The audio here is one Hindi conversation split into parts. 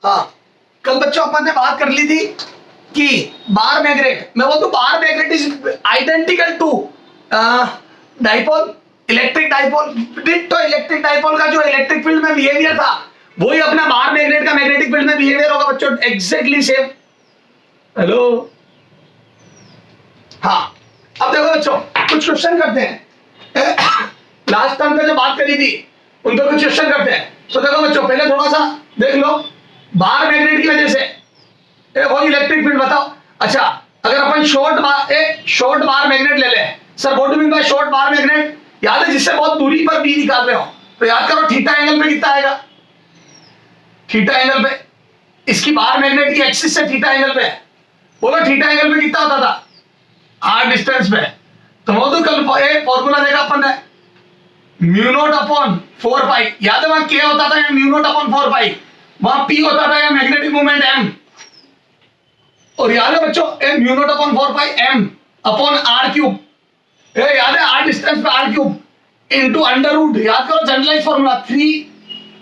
हाँ, कल बच्चों अपन ने बात कर ली थी कि बार मैग्नेट, मैं बोलता हूँ bar magnet is identical to dipole, electric dipole. Ditto electric dipole का जो इलेक्ट्रिक फील्ड में बिहेवियर था वही अपना बार मैग्नेट का मैग्नेटिक फील्ड में बिहेवियर होगा बच्चों, एग्जैक्टली सेम। हेलो, हाँ, अब देखो बच्चों कुछ क्वेश्चन करते हैं। लास्ट टाइम पे जो बात करी थी उन पर कुछ क्वेश्चन करते हैं। तो देखो बच्चों पहले थोड़ा सा देख लो, बार मैग्नेट की वजह से वो इलेक्ट्रिक फील्ड बताओ। अच्छा, अगर अपन शॉर्ट बार मैग्नेट ले लें, sir what do mean by short bar magnet? याद है जिससे बहुत दूरी पर बी निकाल रहे हो, तो याद करो थीटा एंगल पे कितना आएगा? थीटा एंगल पे, इसकी बार मैग्नेट की एक्सिस से थीटा एंगल पे, बोलो थीटा एंगल पे कितना होता था? आर डिस्टेंस पे। तो वो तो कल फॉर्मूला देखा अपन ने, म्यू नॉट अपॉन 4 पाई। याद है वहां के होता था या म्यू नॉट अपॉन 4 पाई, वहां पी होता था या मैग्नेटिक मोमेंट एम। और याद है बच्चों ए म्यू नॉट अपॉन 4 पाई एम अपॉन आर क्यूब, याद है आर डिस्टेंस पे R cube into under root. याद करो generalise formula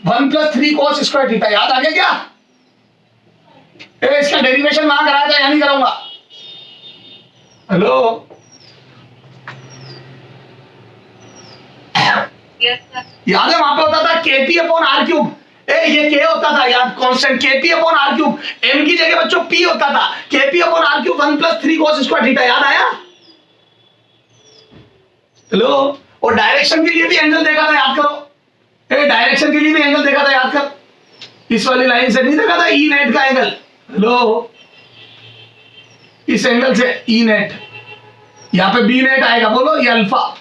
1 + 3 cos square theta. याद आ गया क्या? इसका डेरिवेशन वहां कराया था या नहीं कराऊंगा? हेलो, याद है वहां पे होता था केपी अपॉन आर क्यूब। ये के होता था याद, constant K P upon R cube. M की जगह बच्चों पी होता था, K P upon R cube 1 + 3 cos square theta. याद आया? हेलो, और डायरेक्शन के लिए भी एंगल देखा था, याद करो। डायरेक्शन के लिए भी एंगल देखा था, याद कर। इस वाली लाइन से नहीं देखा था ई नेट का एंगल? हेलो, इस एंगल से ई नेट, यहां पे बी नेट आएगा, बोलो ये अल्फा।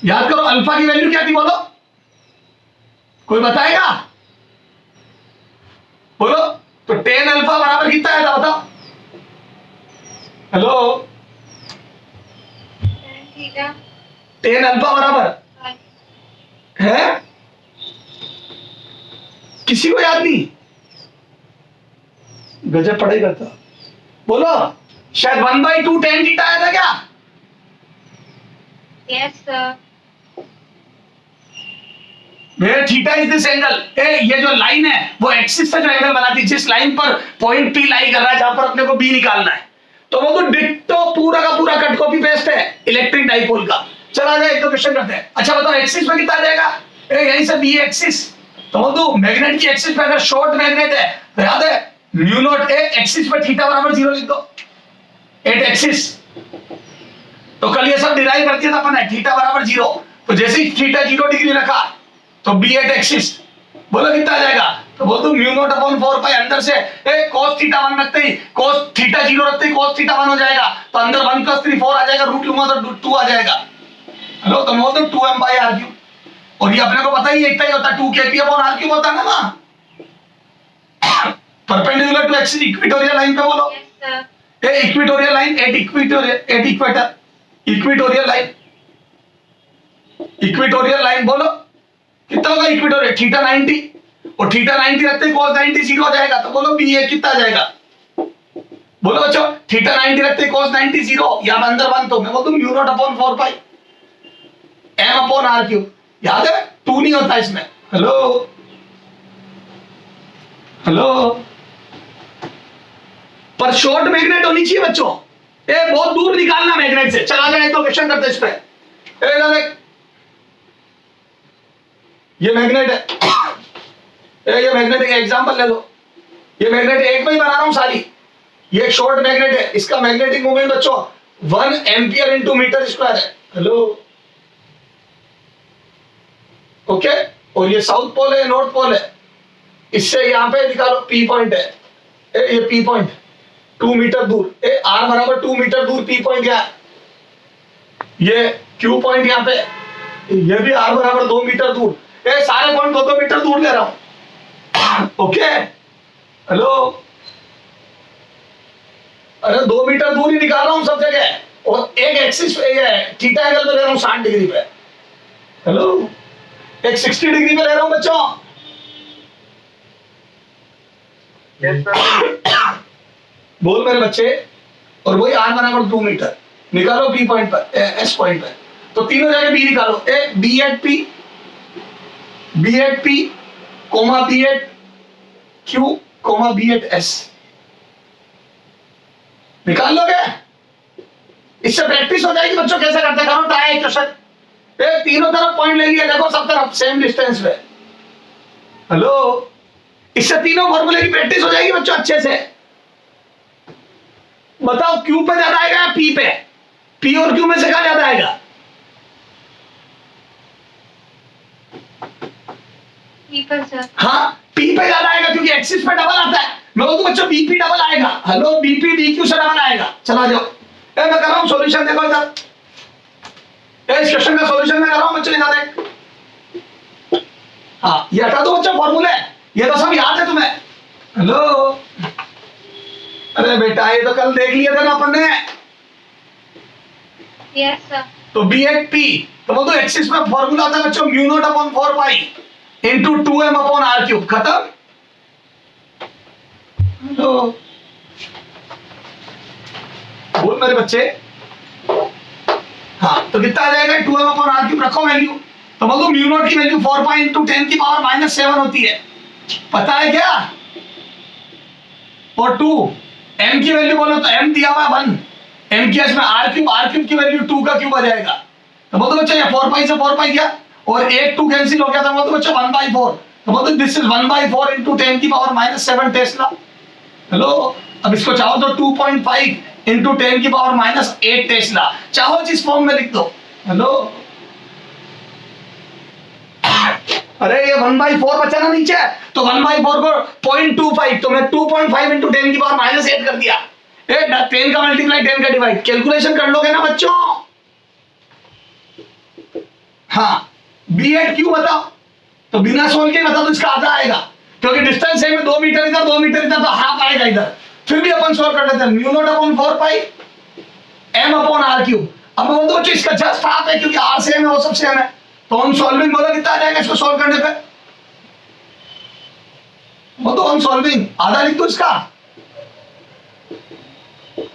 याद करो अल्फा की वैल्यू क्या थी, बोलो कोई बताएगा? बोलो तो tan अल्फा बराबर कितना आया था बताओ? हेलो, tan अल्फा बराबर है, किसी को याद नहीं? गजब पढ़ाई करता। बोलो शायद 1/2 tan थीटा आया था क्या? Yes sir. Theta is this angle. ये जो लाइन है वो एक्सिस से जो एंगल बनाती है, जिस लाइन पर पॉइंट पी लाई कर रहा है, जहां पर अपने को बी निकालना है, तो वो तो डिट्टो पूरा का पूरा कट कॉपी पेस्ट है इलेक्ट्रिक डाइपोल का। चला जाए एक तो क्वेश्चन करते हैं। अच्छा बताओ एक्सिस में कितना आ जाएगा? यहीं से बी एक्सिस, तो वो तो मैग्नेट की एक्सिस पे अगर शॉर्ट मैग्नेट है तो याद है म्यू नॉट एक्सिस पे थीटा बराबर 0 लिख दो, 8 एक्सिस। तो कल ये सब डिराइव कर दिया था अपन, थीटा बराबर 0। तो जैसे ही थीटा 0 डिग्री रखा तो बी एट एक्सिस, बोलो कितना आ जाएगा? तो बोल दो म्यू नॉट अपॉन 4 पाई, अंदर से cos थीटा 1 रखते ही cos थीटा 0 रखते ही cos थीटा 1 हो जाएगा, तो अंदर 1 + 3 4 आ जाएगा, रूट लूंगा तो 2 आ जाएगा। हेलो, तो बोल दो 2m/r³। और ये अपने को पता ही इतना ही होता है, 2kp/r³ होता है ना वहां, perpendicular to axis equatorial line पे। बोलो equatorial line at equator, equatorial line बोलो कितना होगा? इक्वेटोरियल थीटा 90, और थीटा 90 रखते ही cos 90 0 हो जाएगा, तो बोलो बी ए कितना आ जाएगा? बोलो बच्चों थीटा 90 रखते ही cos 90 0, या अंदर 1, तो मैं बोल दूं mu naught upon 4 pi m upon r³। याद है 2 नहीं होता इसमें। हेलो, पर शॉर्ट मैग्नेट होनी चाहिए बच्चों, बहुत दूर निकालना मैग्नेट से। चला जाए तो क्वेश्चन करते इस पे। ये मैग्नेट है, ये मैग्नेट का एग्जांपल ले लो। ये मैग्नेट एक में ही बना रहा हूं सारी। ये एक शॉर्ट मैग्नेट है, इसका मैग्नेटिक मोमेंट बच्चों 1 एम्पियर इंटू मीटर स्क्वायर है। Hello, okay. और ये साउथ पोल है, नॉर्थ पोल है, इससे यहां पे निकालो पी पॉइंट है, ये पी पॉइंट 2 मीटर दूर, आर बराबर 2 मीटर दूर पी पॉइंट यहाँ, ये क्यू पॉइंट यहाँ पे, ये भी आर बराबर 2 मीटर दूर। सारे पॉइंट 2-2 मीटर दूर ले रहा हूं, ओके। हेलो, अरे 2 मीटर दूर ही निकाल रहा हूं सब जगह, और एक एक्सिस पे थीटा एंगल पे ले रहा हूं 60 डिग्री पे। हेलो, एक 60 डिग्री पे ले रहा हूं बच्चों। बोल मेरे बच्चे, और वही आर बराबर 2 मीटर निकालो बी पॉइंट पर, एस पॉइंट पर, तो तीनों जगह बी निकालो। B at P, comma B at Q, comma B at S निकाल लोगे? इससे प्रैक्टिस हो जाएगी बच्चों कैसे करते। करो ट्राई क्वेश्चन। ये तीनों तरफ पॉइंट ले लिया, देखो सब तरफ सेम डिस्टेंस पे। हेलो, इससे तीनों फॉर्मूले की प्रैक्टिस हो जाएगी बच्चों अच्छे से। बताओ क्यू पे ज्यादा आएगा या पी पे? पी और क्यू में से कहां ज्यादा आएगा? हाँ, पी पे ज्यादा आएगा क्योंकि एक्सिस पे डबल आता है। मैं बोलूं बच्चों बीपी डबल आएगा। हेलो, बीपी बीक्यू से डबल आएगा। चला जाओ, मैं कर रहा हूं सॉल्यूशन, देखो इधर। इस क्वेश्चन का सॉल्यूशन मैं कर रहा हूं बच्चों, इधर देख। हाँ, ये हटा दो बच्चों फॉर्मूले, ये तो सब याद है तुम्हें। हेलो, अरे बेटा ये तो कल देख लिया था ना अपन ने। Yes sir. तो बी एट पी, तो वो तो एक्सिस में फॉर्मूला था बच्चों, mu not upon 4 pi into 2m upon R cube. खत्म। हेलो, बोल मेरे बच्चे। हाँ, तो कितना आ जाएगा? 2m अपॉन आर क्यूब रखो वैल्यू। तो बोल दो म्यू नॉट की वैल्यू 4 पाई इंटू 10 की पावर -7 होती है, पता है क्या? और 2 m की वैल्यू बोलो तो m दिया हुआ 1, m की इसमें आर क्यूब की वैल्यू 2 का क्यूब आ जाएगा। तो बोल दो बच्चे ये 4 पाई से 4 पाई गया और 1 2 कैंसिल हो गया। तो बोल दो बच्चे 1/4। तो बोल दो दिस इज 1/4 इंटू 10 की पावर -7 टेस्ला। हेलो, अब इसको चाहो तो 2.5 इंटू 10 की पावर -8 टेस्ला, चाहो जिस फॉर्म में लिख दो। हेलो, अरे ये 1/4 बचा ना नीचे, तो 1/4 को 0.25, तो मैं 2.5 इंटू 10 की पावर -8 कर दिया। 10 का मल्टीप्लाई 10 का डिवाइड, कैलकुलेशन कर लोगे ना बच्चों? हाँ, B8 क्यों बताओ? तो बिना सोल के बता दो, इसका आधा आएगा क्योंकि डिस्टेंस सेम है, 2 मीटर इधर 2 मीटर इधर, तो हाफ आएगा इधर। फिर भी अपन सोल्व कर लेते हैं, mu not upon 4 pi m upon R cube. अब मैं बोलता हूँ इसका जस्ट हाफ है क्योंकि r सेम है वो सब सेम है, तो हम सॉल्विंग बोलो कितना आ जाएगा इसको सॉल्व करने पे? वो तो हम सॉल्विंग आधा लिख दो इसका।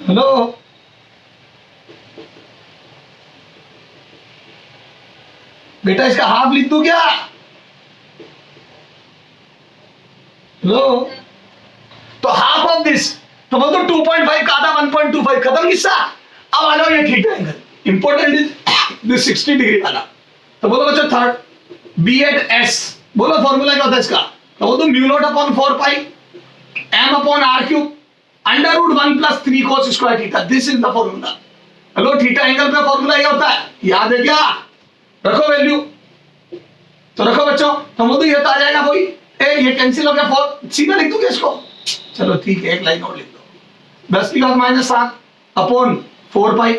हेलो, बेटा इसका हाफ लिख दो क्या? हेलो, तो हाफ ऑफ दिस, तो बोल दो 2.5 का आधा 1.25, खत्म किस्सा। अब आ जाओ ये theta angle, important is this 60 degree वाला। तो बोलो बच्चों थर्ड B8S, बोलो फॉर्मूला क्या होता है इसका? तो बोल दो mu not upon 4 pi m upon r cube under root 1 plus 3 cos square theta, this is the formula. Hello, theta angle पे फॉर्मूला ये होता है, याद है क्या? रखो वैल्यू, तो रखो बच्चों। तो बोल दो ये तो आ जाएगा वही, ये कैंसिल हो गया, 4 सीधा लिख दूंगा इसको। चलो ठीक है, एक लाइन और लिख दो, 10 की घात -7 अपॉन 4 पाई,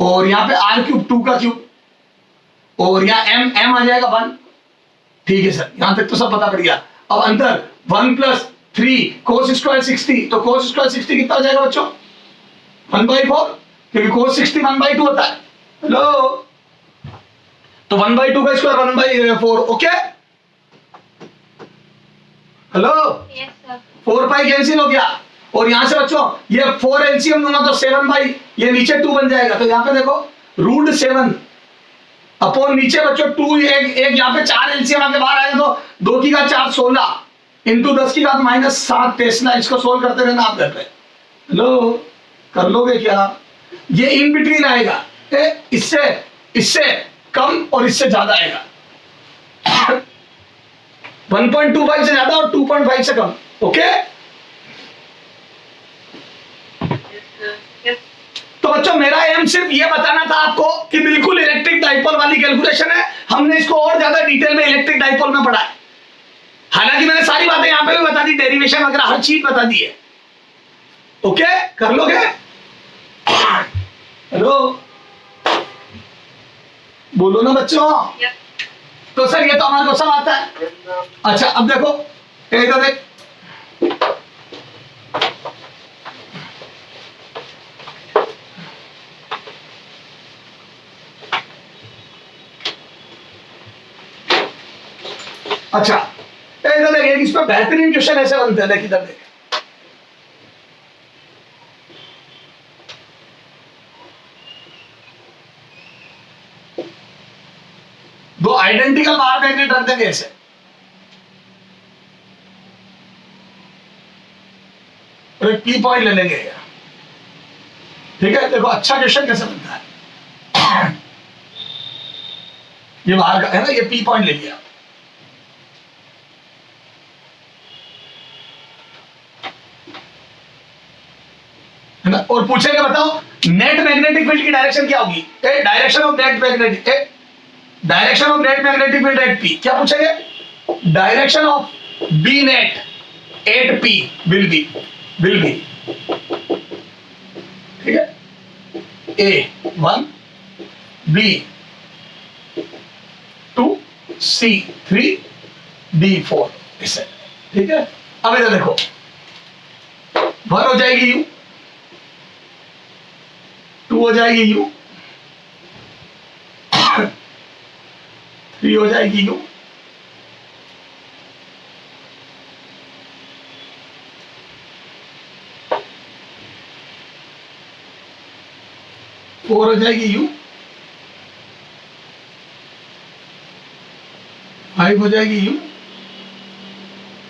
और यहाँ पे r क्यूब 2 का क्यूब, और यहाँ m आ जाएगा 1। ठीक है सर, यहां तक तो सब पता पड़ गया। अब अंदर 1 प्लस 3 cos स्क्वायर 60, तो cos स्क्वायर 60 कितना हो जाएगा बच्चों? 1/4, क्योंकि cos 60 1/2 होता है। हेलो, तो 1/2 का square 1/4। Okay, hello, yes sir. 4 pi cancel हो गया, और यहां से बच्चों ये 4 एलसीएम दूंगा तो 7 बाई, ये नीचे 2 बन जाएगा। तो यहाँ पे देखो रूट 7 अपॉन नीचे बच्चों 2, एक यहाँ पे 4 एलसीएम आके बाहर आएगा, तो 2 की घात 4 16 इंटू 10 की घात -7 टेस्ला। इसको सोल्व करते रहना आप घर पे। हेलो, कर लोगे क्या? ये इन बिटवीन आएगा, इससे कम और इससे ज्यादा आएगा। 1.25 से ज्यादा और 2.5 से कम। ओके, तो बच्चों मेरा एम सिर्फ ये बताना था आपको कि बिल्कुल इलेक्ट्रिक डाइपोल वाली कैलकुलेशन है। हमने इसको और ज्यादा डिटेल में इलेक्ट्रिक डाइपोल में पढ़ा है, हालांकि मैंने सारी बातें यहां पे भी बता दी, डेरिवेशन वगैरह हर चीज बता दी है। ओके, कर लोगे? हेलो, बोलो ना बच्चों। तो सर ये तो हमारे को सब आता है। अच्छा, अब देखो इधर देख, अच्छा इधर देख, इसमें बेहतरीन क्वेश्चन ऐसे बनते हैं, देख इधर देख। दो आइडेंटिकल बार मैग्नेट रख देंगे ऐसे, और एक पी पॉइंट ले लेंगे। ठीक है, देखो अच्छा क्वेश्चन कैसे बनता है। ये बाहर का है ना, ये पी पॉइंट ले लिया, है ना, और पूछेगा बताओ नेट मैग्नेटिक फील्ड की डायरेक्शन क्या होगी। Direction of net magnetic direction of net magnetic field at P, क्या पूछेंगे, direction of B net at P will be ठीक है, A1 B2 C3 D4 ऐसे। ठीक है, अब इधर देखो 1 हो जाएगी U, 2 हो जाएगी U, 3 हो जाएगी U, 4 हो जाएगी U, 5 हो जाएगी U।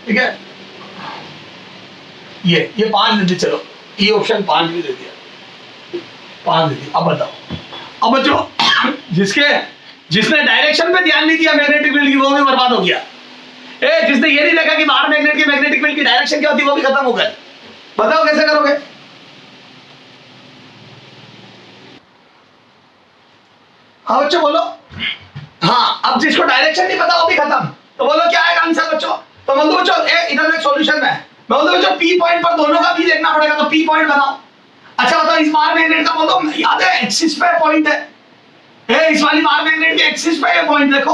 ठीक है, ये 5 दे दी, चलो ये ऑप्शन 5 भी दे दिया, 5 दे दी। अब बताओ, अब जो जिसने डायरेक्शन पे ध्यान नहीं दिया मैग्नेटिक फील्ड की, वो भी बर्बाद हो गया। जिसने ये नहीं देखा कि बाहर मैग्नेटिक फील्ड की डायरेक्शन क्या होती है, वो भी खत्म हो गया। बताओ कैसे करोगे। हाँ बच्चों बोलो। हाँ, अब जिसको डायरेक्शन नहीं पता वो भी खत्म। तो बोलो क्या आएगा आंसर बच्चों। तो बोलो बच्चों इधर एक सॉल्यूशन है, मैं बोलता बच्चों पी पॉइंट पर दोनों का भी देखना पड़ेगा, तो पी पॉइंट बनाओ। अच्छा बताओ, इस बार मैग्नेट का बोलो, याद है एक्सिस पे पॉइंट है, इस वाली बार मैग्नेट के एक्सिस पे पॉइंट देखो,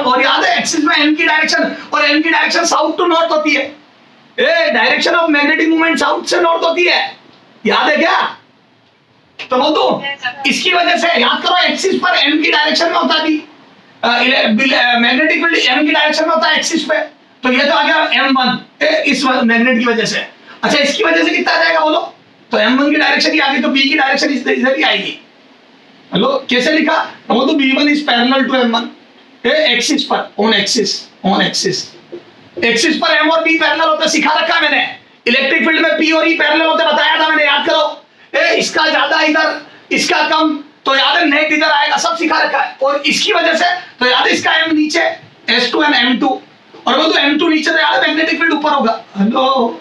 और याद है एक्सिस में एम की डायरेक्शन, और एम की डायरेक्शन साउथ टू नॉर्थ होती है। Direction of magnetic movement south से नॉर्थ होती है, याद है क्या। तो बोल दो इसकी वजह से याद करो, एक्सिस पर एम की डायरेक्शन में होता थी, मैग्नेटिक फील्ड एम की डायरेक्शन में होता है एक्सिस पे, तो ये तो आ गया M1 इस मैग्नेट की वजह से। अच्छा इसकी वजह से कितना आ जाएगा बोलो, तो M1 की डायरेक्शन ही आ गई, तो B की डायरेक्शन इधर ही आएगी। हेलो कैसे लिखा, वो तो B1 is parallel to M1, axis पर, ऑन एक्सिस पर M और B पैरेलल होते, सिखा रखा मैंने। इलेक्ट्रिक फील्ड में P और E पैरेलल होते, बताया था मैंने, याद करो। इसका ज्यादा इधर, इसका कम, तो याद है नेट इधर आएगा, सब सिखा रखा है। और इसकी वजह से तो याद है इसका M नीचे S2 एंड M2, और वो तो M2 नीचे, तो याद है मैग्नेटिक फील्ड ऊपर होगा। हेलो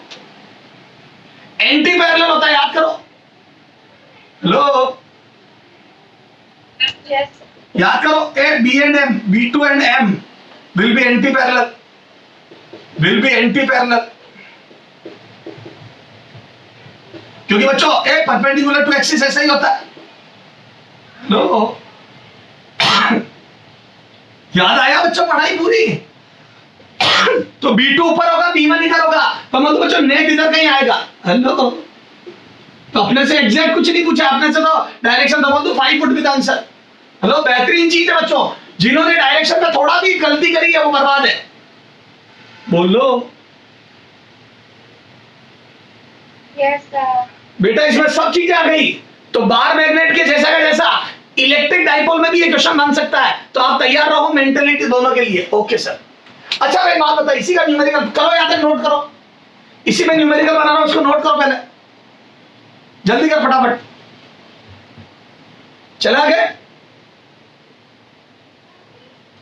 एंटी पैरेलल होता है, याद करो। हेलो याद करो, B and M, B2 and M will be anti parallel, क्योंकि बच्चों परपेंडिकुलर टू एक्सिस ऐसा ही होता है। लो याद आया बच्चों, पढ़ाई पूरी। तो B2 ऊपर होगा, B1 इधर होगा, तो मतलब बच्चों नेट इधर कहीं आएगा। हेलो तो अपने से एग्जैक्ट कुछ नहीं पूछा, अपने से तो डायरेक्शन तो बोल दो 5 फुट विद आंसर। हेलो बेहतरीन चीज है बच्चों, जिन्होंने डायरेक्शन में थोड़ा भी गलती करी है वो बर्बाद है। बोलो यस सर। बेटा इसमें सब चीजें आ गई, तो बार मैग्नेट के जैसा का जैसा इलेक्ट्रिक डाइपोल में भी ये क्वेश्चन बन सकता है, तो आप तैयार रहो मेंटलिटी दोनों के लिए। Okay sir. अच्छा भाई बात बता, इसी का न्यूमेरिकल करो, या तक नोट करो, इसी में न्यूमेरिकल बना रहा हूं, उसको नोट करो पहले, जल्दी कर फटाफट। चला गए,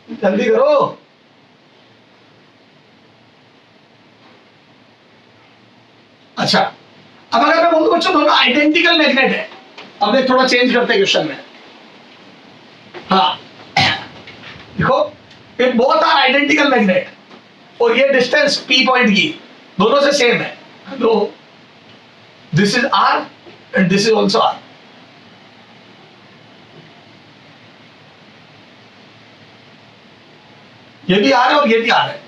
जल्दी करो। अच्छा अब अगर मैं बोलूं बच्चों दोनों आइडेंटिकल मैग्नेट है, अब एक थोड़ा चेंज करते हैं क्वेश्चन में। हाँ देखो, ये बोथ आर आइडेंटिकल मैग्नेट, और ये डिस्टेंस P पॉइंट की दोनों से सेम है। तो this is R and this is also R। ये भी R है और ये भी R है।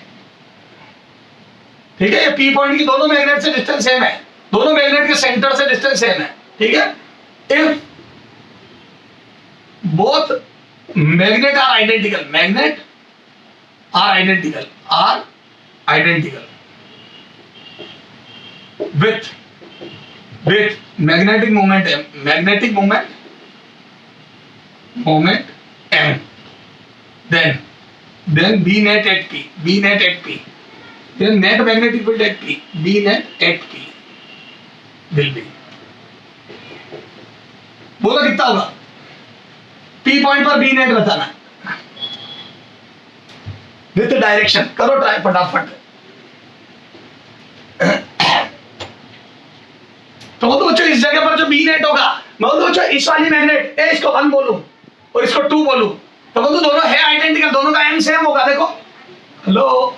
ठीक है, ये P पॉइंट की दोनों मैग्नेट से डिस्टेंस सेम है, दोनों मैग्नेट के सेंटर से डिस्टेंस सेम है। ठीक है, if both magnet are identical, magnet are identical with magnetic moment M, then B net at P then net magnetic field at P, B net at P will be, बोलो कितना होगा? P पॉइंट पर B नेट बताना विथ डायरेक्शन, करो ट्राई फटाफट। तो वो तो बच्चों इस जगह पर जो बी नेट होगा, मैं तो बच्चों इस वाली मैग्नेट ए इसको 1 बोलूं और इसको 2 बोलूं, तो वो तो दोनों है आइडेंटिकल, दोनों का एम सेम होगा। देखो हेलो,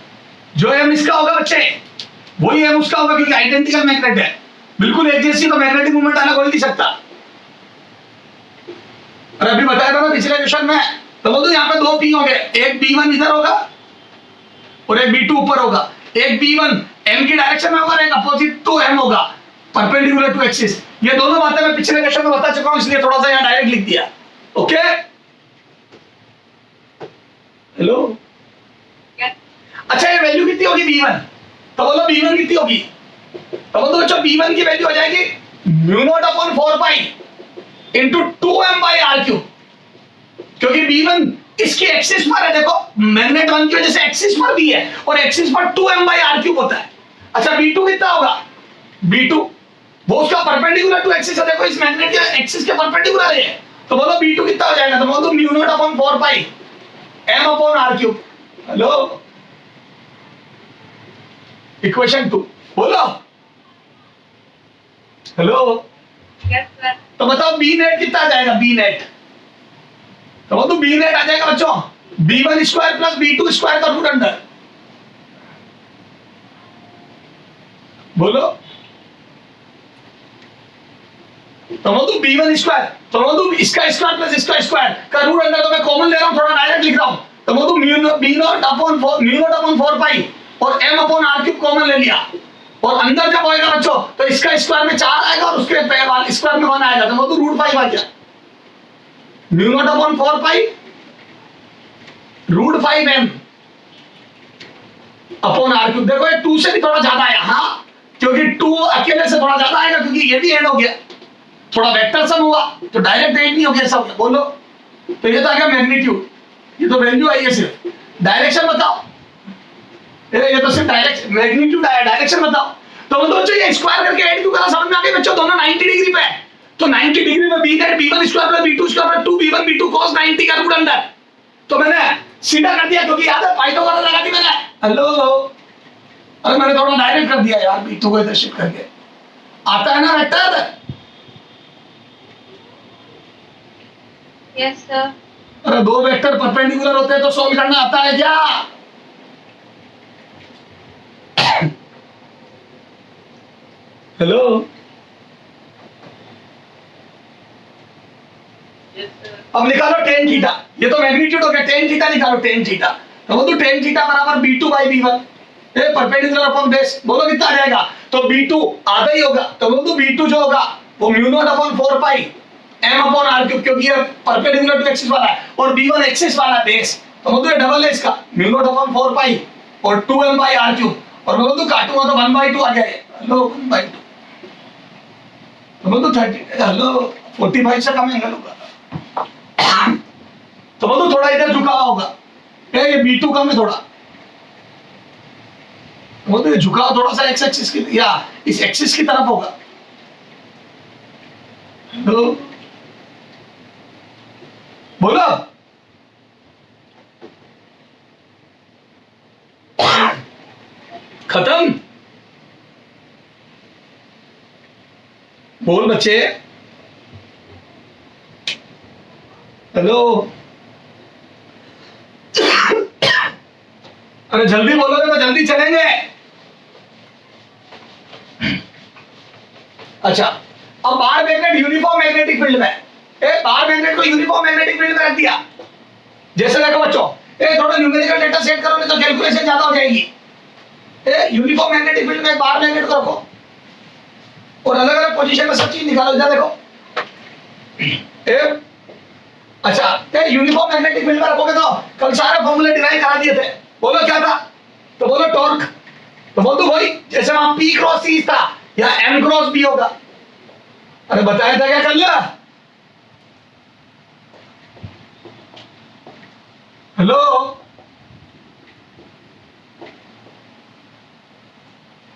जो एम इसका होगा बच्चे वही एम उसका होगा, क्योंकि आइडेंटिकल मैग्नेट है, बिल्कुल एक जैसी, तो मैग्नेटिक मूवमेंट अलग हो ही नहीं सकता। और अभी बताया था ना पिछले क्वेश्चन में, तो वो तो यहाँ पे 2 पी होंगे, एक B1 इधर होगा और एक B2 ऊपर होगा। एक B1 M की डायरेक्शन में होगा, एक अपोजिट टू M होगा, परपेंडिकुलर टू एक्सिस। ये दोनों बातें मैं पिछले क्वेश्चन में बता चुका हूं, इसलिए थोड़ा सा यहाँ डायरेक्ट लिख दिया। ओके हेलो, अच्छा ये वैल्यू कितनी होगी B1? तो बोलो B1 कितनी होगी? तो बोलो बच्चों B1 की वैल्यू हो जाएगी mu not upon 4 pi into 2m by R cube, क्योंकि B1 इसकी एक्सिस पर है। देखो मैग्नेट 1 की वजह से एक्सिस पर भी है और एक्सिस पर 2m बाई आर क्यूब होता है। अच्छा B2 कितना होगा? B2 वो उसका परपेंडिकुलर टू एक्सिस है, देखो इस मैग्नेट के एक्सिस के परपेंडिकुलर है, तो बोलो B2 कितना हो जाएगा? तो बोलो mu naught upon 4 pi m upon r cube. Hello, equation 2 बोलो। Hello, Yes, sir. तो बताओ बी नेट कितना आ जाएगा? बी नेट, तो बोलो बी नेट आ जाएगा बच्चों B1 square plus B2 square का रूट अंडर। बोलो, तो वो तो B1 स्क्वायर, तो वो तो इसका स्क्वायर प्लस इसका स्क्वायर का रूट अंडर, तो मैं कॉमन ले रहा हूं, थोड़ा डायरेक्ट लिख रहा हूं, तो वो तो म्यू नॉट अपॉन 4 पाई और m upon r cube common ले लिया, और अंदर जब होएगा बच्चों तो इसका स्क्वायर में 4 आएगा और उसके स्क्वायर में 1 आएगा, तो वो तो रूट 5 आ गया। Mu not upon 4 pi root 5m upon r cube. देखो ये 2 से भी थोड़ा ज्यादा आया, हाँ, क्योंकि 2 अकेले से थोड़ा ज्यादा आएगा, क्योंकि ये भी ऐड हो गया, थोड़ा वेक्टर सम हुआ, तो डायरेक्ट ऐड नहीं हो गया सब। बोलो, तो ये तो आ गया मैग्नीट्यूड, ये तो वैल्यू आई है, सिर्फ डायरेक्शन बताओ। ये तो सिर्फ डायरेक्शन, मैग्नीट्यूड आया, डायरेक्शन बताओ। तो मतलब बच्चों ये स्क्वायर करके ऐड क्यों करा, समझ में आ गई बच्चों? दोनों 90 डिग्री पे है, तो 90 डिग्री में B net B1 square plus B2 square plus 2B1 B2 cos 90 का रूट अंडर, तो मैंने सीधा कर दिया, क्योंकि याद है पाइथागोरस लगा दी मैंने। हेलो, अरे मैंने थोड़ा डायरेक्ट कर दिया यार, B2 को इधर शिफ्ट करके, आता है ना वेक्टर? Yes, sir. अरे 2 वेक्टर परपेंडिकुलर होते हैं तो सोल्व करना आता है क्या? Hello, Yes, sir. अब निकालो tan थीटा, ये तो मैग्नीट्यूड हो गया, tan थीटा निकालो, tan थीटा, तो वो तो tan थीटा बराबर B2 बाई B1, ये परपेंडिकुलर अपॉन बेस। बोलो कितना आ जाएगा? तो B2 आधा ही होगा, तो वो तो B2 जो होगा वो mu naught upon 4 pi m upon r cube, क्योंकि ये परपेंडिकुलर टू एक्सिस वाला है और B1 एक्सिस वाला है बेस, तो वो तो ये डबल है इसका, म्यू नॉट अपॉन 4 पाई और 2m बाई r क्यूब, और वो तो काटूंगा तो 1/2 आ जाए। हेलो 1/2, तो वो तो 30, हेलो 45 से कम एंगल होगा, तो वो तो थोड़ा इधर झुका हुआ होगा, ये B2 कम है थोड़ा, वो तो झुकाव थोड़ा सा एक्स एक्सिस की या इस एक्सिस की तरफ होगा। हेलो, बोलो, खत्म? बोल बच्चे, हेलो, अरे जल्दी बोलोगे तो जल्दी चलेंगे। अच्छा, अब बाहर मैग्नेट यूनिफॉर्म मैग्नेटिक फील्ड में, बाहर मैग्नेट को यूनिफॉर्म मैग्नेटिक फील्ड में रख दिया। जैसे देखो बच्चों, थोड़ा न्यूमेरिकल डेटा सेट करो, नहीं तो कैलकुलेशन ज्यादा हो जाएगी। यूनिफॉर्म मैग्नेटिक फील्ड में बाहर मैग्नेट को रखो और अलग अलग पोजीशन में सब चीज निकालो। इधर देखो, अच्छा, यूनिफॉर्म मैग्नेटिक फील्ड में रखोगे तो कल सारे फॉर्मूले डिराइव करा दिए थे। बोलो क्या था? तो बोलो टॉर्क, तो बोल दो भाई जैसे वहां P क्रॉस C था या M क्रॉस B होगा। अरे बताया था क्या कल? हेलो,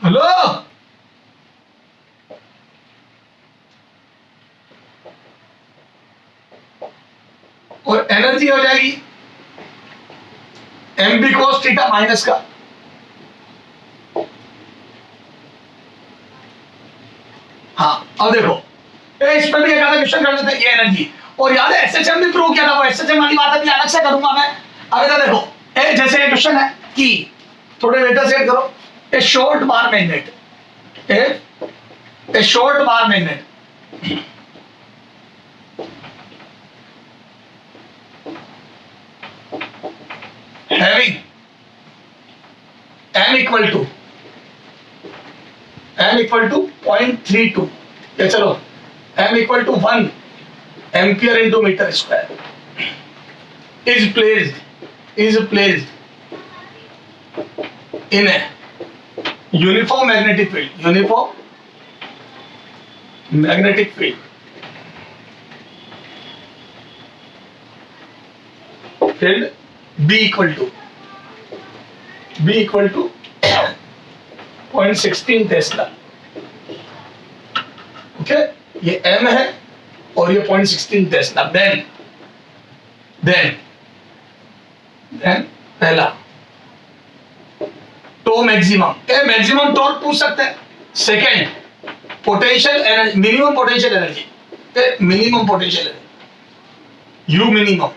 हेलो, और एनर्जी हो जाएगी mb cos थीटा माइनस का, हाँ अब देखो इस पर भी एक आधा क्वेश्चन कर लेते हैं, ये एनर्जी। और याद है एसएचएम भी प्रूव किया था, वो एसएचएम वाली बात अभी अलग से करूंगा मैं। अब इधर देखो जैसे ये क्वेश्चन है कि थोड़े डेटा सेट करो, ए short bar magnet, A short bar magnet having m equal to 0.32, ये चलो m equal to 1 ampere into meter square is placed in a uniform magnetic field, field B equal to 0.16 Tesla. Okay, ये m है और ये 0.16 टेस्ला। देन पहला टो मैक्सिमम, मैक्सिमम टॉर्क पूछ सकते हैं। Second potential energy, minimum potential energy, you minimum,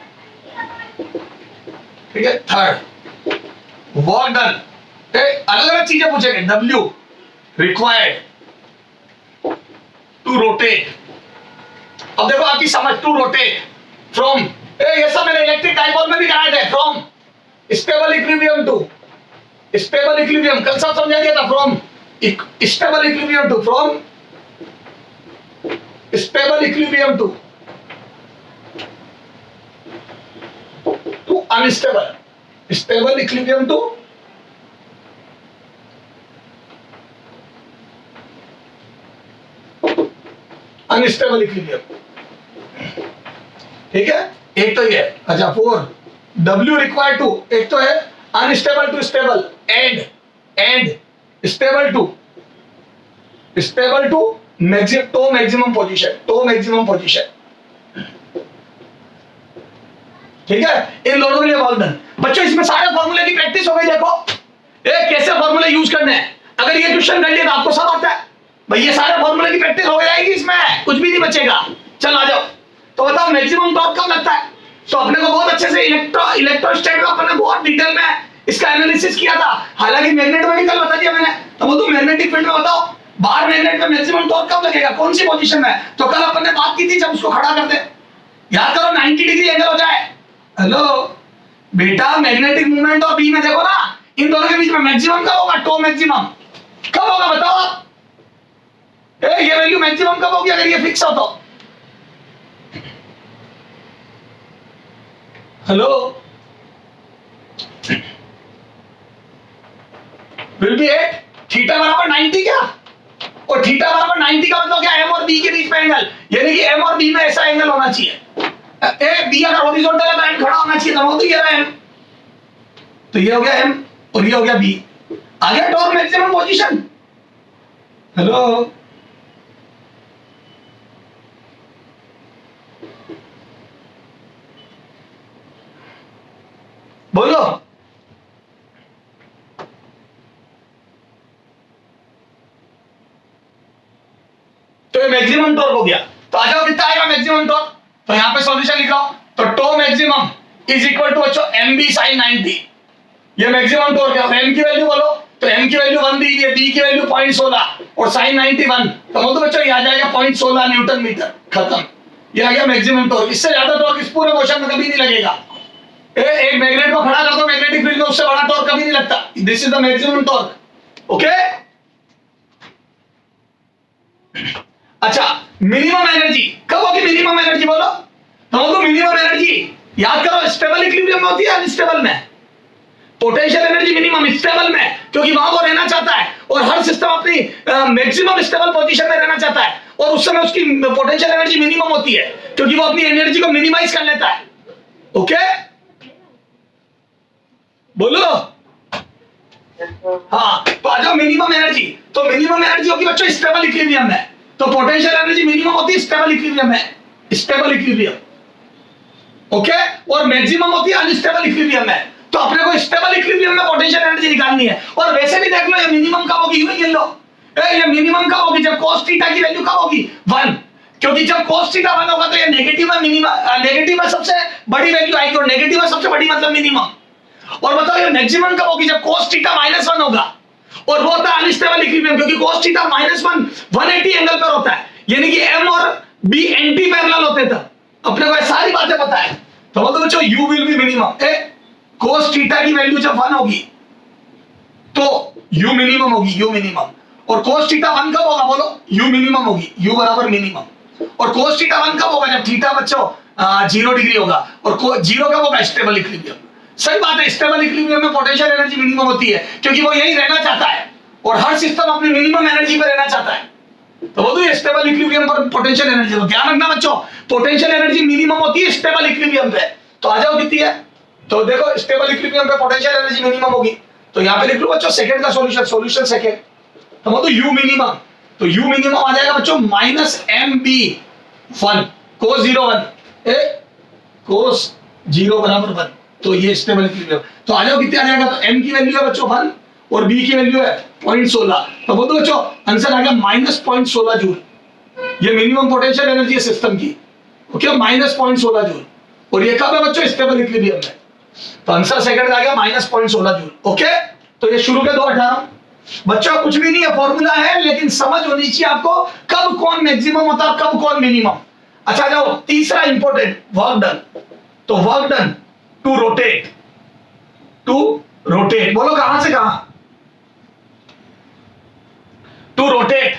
ठीक है। थर्ड वर्क डन, अलग अलग चीजें पूछेंगे। W रिक्वायर्ड टू रोटेट, अब देखो आपकी समझ, टू रोटेट फ्रॉम, ये सब मैंने इलेक्ट्रिक डाइपोल में भी कराए थे, from stable equilibrium to stable equilibrium, कल सब समझा दिया था। From stable equilibrium to, from stable equilibrium to unstable, stable equilibrium to unstable equilibrium, ठीक है। एक तो ये, अच्छा 4 W रिक्वायर्ड टू, एक तो है unstable to stable, and stable to maximum position, ठीक है। इन दोनों के लिए वर्क डन। बच्चों इसमें सारे फॉर्मूले की प्रैक्टिस हो गई। देखो कैसे फॉर्मूले यूज करने हैं, अगर ये क्वेश्चन कर लिया तो आपको सब आता है भाई, ये सारे फॉर्मूले की प्रैक्टिस हो जाएगी, इसमें कुछ भी नहीं बचेगा। चल आ जाओ, तो बताओ मैक्सिमम टॉर्क कब लगता है। तो अपने को बहुत अच्छे से इलेक्ट्रोस्टैट का अपने बहुत डिटेल में इसका एनालिसिस किया था, हालांकि मैग्नेट में भी कल बता दिया मैंने। तो वो तो मैग्नेटिक फील्ड में बताओ बाहर मैग्नेट में मैक्सिमम टॉर्क कब लगेगा, कौन सी पोजीशन में। तो कल अपन ने बात की थी जब उसको खड़ा कर दे, याद करो 90 डिग्री एंगल हो जाए। हेलो बेटा, मैग्नेटिक मूवमेंट और बी में देखो ना, इन दोनों के बीच में मैक्सिमम कब होगा, टो मैक्सिमम कब होगा बताओ। ये वैल्यू मैक्सिमम कब होगी अगर ये फिक्स हो तो। Hello, will be at theta बराबर 90 क्या, और थीटा बराबर 90 का मतलब क्या, एम और बी के बीच में एंगल, यानी कि एम और बी में ऐसा एंगल होना चाहिए। बी अगर हॉरिजॉन्टल है तो एम खड़ा होना चाहिए, तो ये रहा एम, तो ये हो गया एम और ये हो गया बी, आ गया टॉर्क मैक्सिमम पोजीशन। हेलो, बोलो। तो ये मैक्सिमम टॉर्क हो गया। तो आ जाओ कितना आएगा मैक्सिमम टॉर्क, तो यहां पे सॉल्यूशन लिख रहा हूं। तो tau maximum is equal to बच्चों mb sin 90, ये मैक्सिमम टॉर्क है। m की वैल्यू बोलो, तो m की वैल्यू 1 दी है, b की वैल्यू 0.16 और sin 90 1, तो वो तो बच्चों ये आ जाएगा 0.16 न्यूटन मीटर, खत्म। ये आ गया मैक्सिमम टॉर्क। इससे ज्यादा टॉर्क इस पूरे मोशन में कभी नहीं लगेगा। एक मैग्नेट को खड़ा कर दो मैग्नेटिक फील्ड में, उससे बड़ा टॉर्क कभी नहीं लगता। This is the maximum torque, okay. अच्छा, मिनिमम एनर्जी कब होगी, मिनिमम एनर्जी बोलो। तो मिनिमम एनर्जी याद करो, स्टेबल इक्विलिब्रियम में होती है अनस्टेबल में। पोटेंशियल एनर्जी मिनिमम स्टेबल में, क्योंकि वहां वो रहना चाहता है और हर सिस्टम अपनी मैक्सिमम स्टेबल पोजीशन में रहना चाहता है, और उस समय उसकी पोटेंशियल एनर्जी मिनिमम होती है, क्योंकि वो अपनी एनर्जी को मिनिमाइज कर लेता है। ओके बोलो। हाँ, तो आ जाओ मिनिमम एनर्जी। तो मिनिमम एनर्जी होगी बच्चों स्टेबल इक्विलिब्रियम में। तो पोटेंशियल एनर्जी मिनिमम होती है स्टेबल इक्विलिब्रियम में, स्टेबल इक्विलिब्रियम। ओके, और मैक्सिमम होती है अनस्टेबल इक्विलिब्रियम में। तो अपने को स्टेबल इक्विलिब्रियम में पोटेंशियल एनर्जी निकालनी है। और वैसे भी देख लो, ये मिनिमम कब होगी, यूं ही गिन लो। ये मिनिमम कब होगी, जब cos थीटा की वैल्यू कब होगी 1, क्योंकि जब cos थीटा 1 होगा तो ये नेगेटिव में मिनिमम, नेगेटिव में सबसे बड़ी वैल्यू आएगी, और नेगेटिव में सबसे बड़ी मतलब मिनिमम। और बताओ ये मैक्सिमम कब होगी, जब cos थीटा -1 होगा, और वो होता है अनस्टेबल इक्विलिब्रियम, क्योंकि cos थीटा -1 180 एंगल पर होता है, यानी कि m और b एंटी पैरेलल होते थे। अपने को ये सारी बातें पता है। तो बोलो बच्चों u will be minimum. cos theta की वैल्यू जब 1 होगी तो u मिनिमम होगी, u मिनिमम। और cos थीटा 1 कब होगा, बोलो u मिनिमम होगी, u बराबर मिनिमम। और cos थीटा 1 कब होगा, जब थीटा बच्चों 0 डिग्री होगा, और 0 कब होगा, स्टेबल इक्विलिब्रियम। सही बात है, स्टेबल इक्विलिब्रियम में पोटेंशियल एनर्जी मिनिमम होती है, क्योंकि वो यही रहना चाहता है, और हर सिस्टम अपनी मिनिमम एनर्जी पर रहना चाहता है। तो वो तो स्टेबल इक्विलिब्रियम पर पोटेंशियल एनर्जी, तो ध्यान रखना बच्चों, पोटेंशियल एनर्जी मिनिमम होती है स्टेबल इक्विलिब्रियम पे। तो आ जाओ कितनी है, तो देखो स्टेबल इक्विलिब्रियम पे पोटेंशियल एनर्जी मिनिमम होगी, तो यहाँ पे लिख लो बच्चों सेकंड का सॉल्यूशन, सॉल्यूशन सेकंड। तो वो तो u मिनिमम, तो u मिनिमम आ जाएगा बच्चों -mb1 cos 0 1 cos 0 बराबर 1। तो ये स्टेबल इक्विलिब्रियम। तो आ जाओ कितने आ जाएगा, तो m की वैल्यू है बच्चों 1 और b की वैल्यू है 0.16। तो बोल दो बच्चों आंसर आ गया -0.16 जूल। ये मिनिमम पोटेंशियल एनर्जी है सिस्टम की, ओके, -0.16 जूल। और ये कब है बच्चों, स्टेबल इक्विलिब्रियम में। तो आंसर सेकंड आ गया -0.16 जूल। ओके, तो ये शुरू के 2.18 बच्चों, कुछ भी नहीं है, फॉर्मूला है, लेकिन समझ होनी चाहिए आपको कब कौन मैक्सिमम होता है, कब कौन मिनिमम। अच्छा जाओ तीसरा इंपॉर्टेंट, वर्क डन। तो work done to rotate, to rotate, बोलो कहां से कहां, टू रोटेट,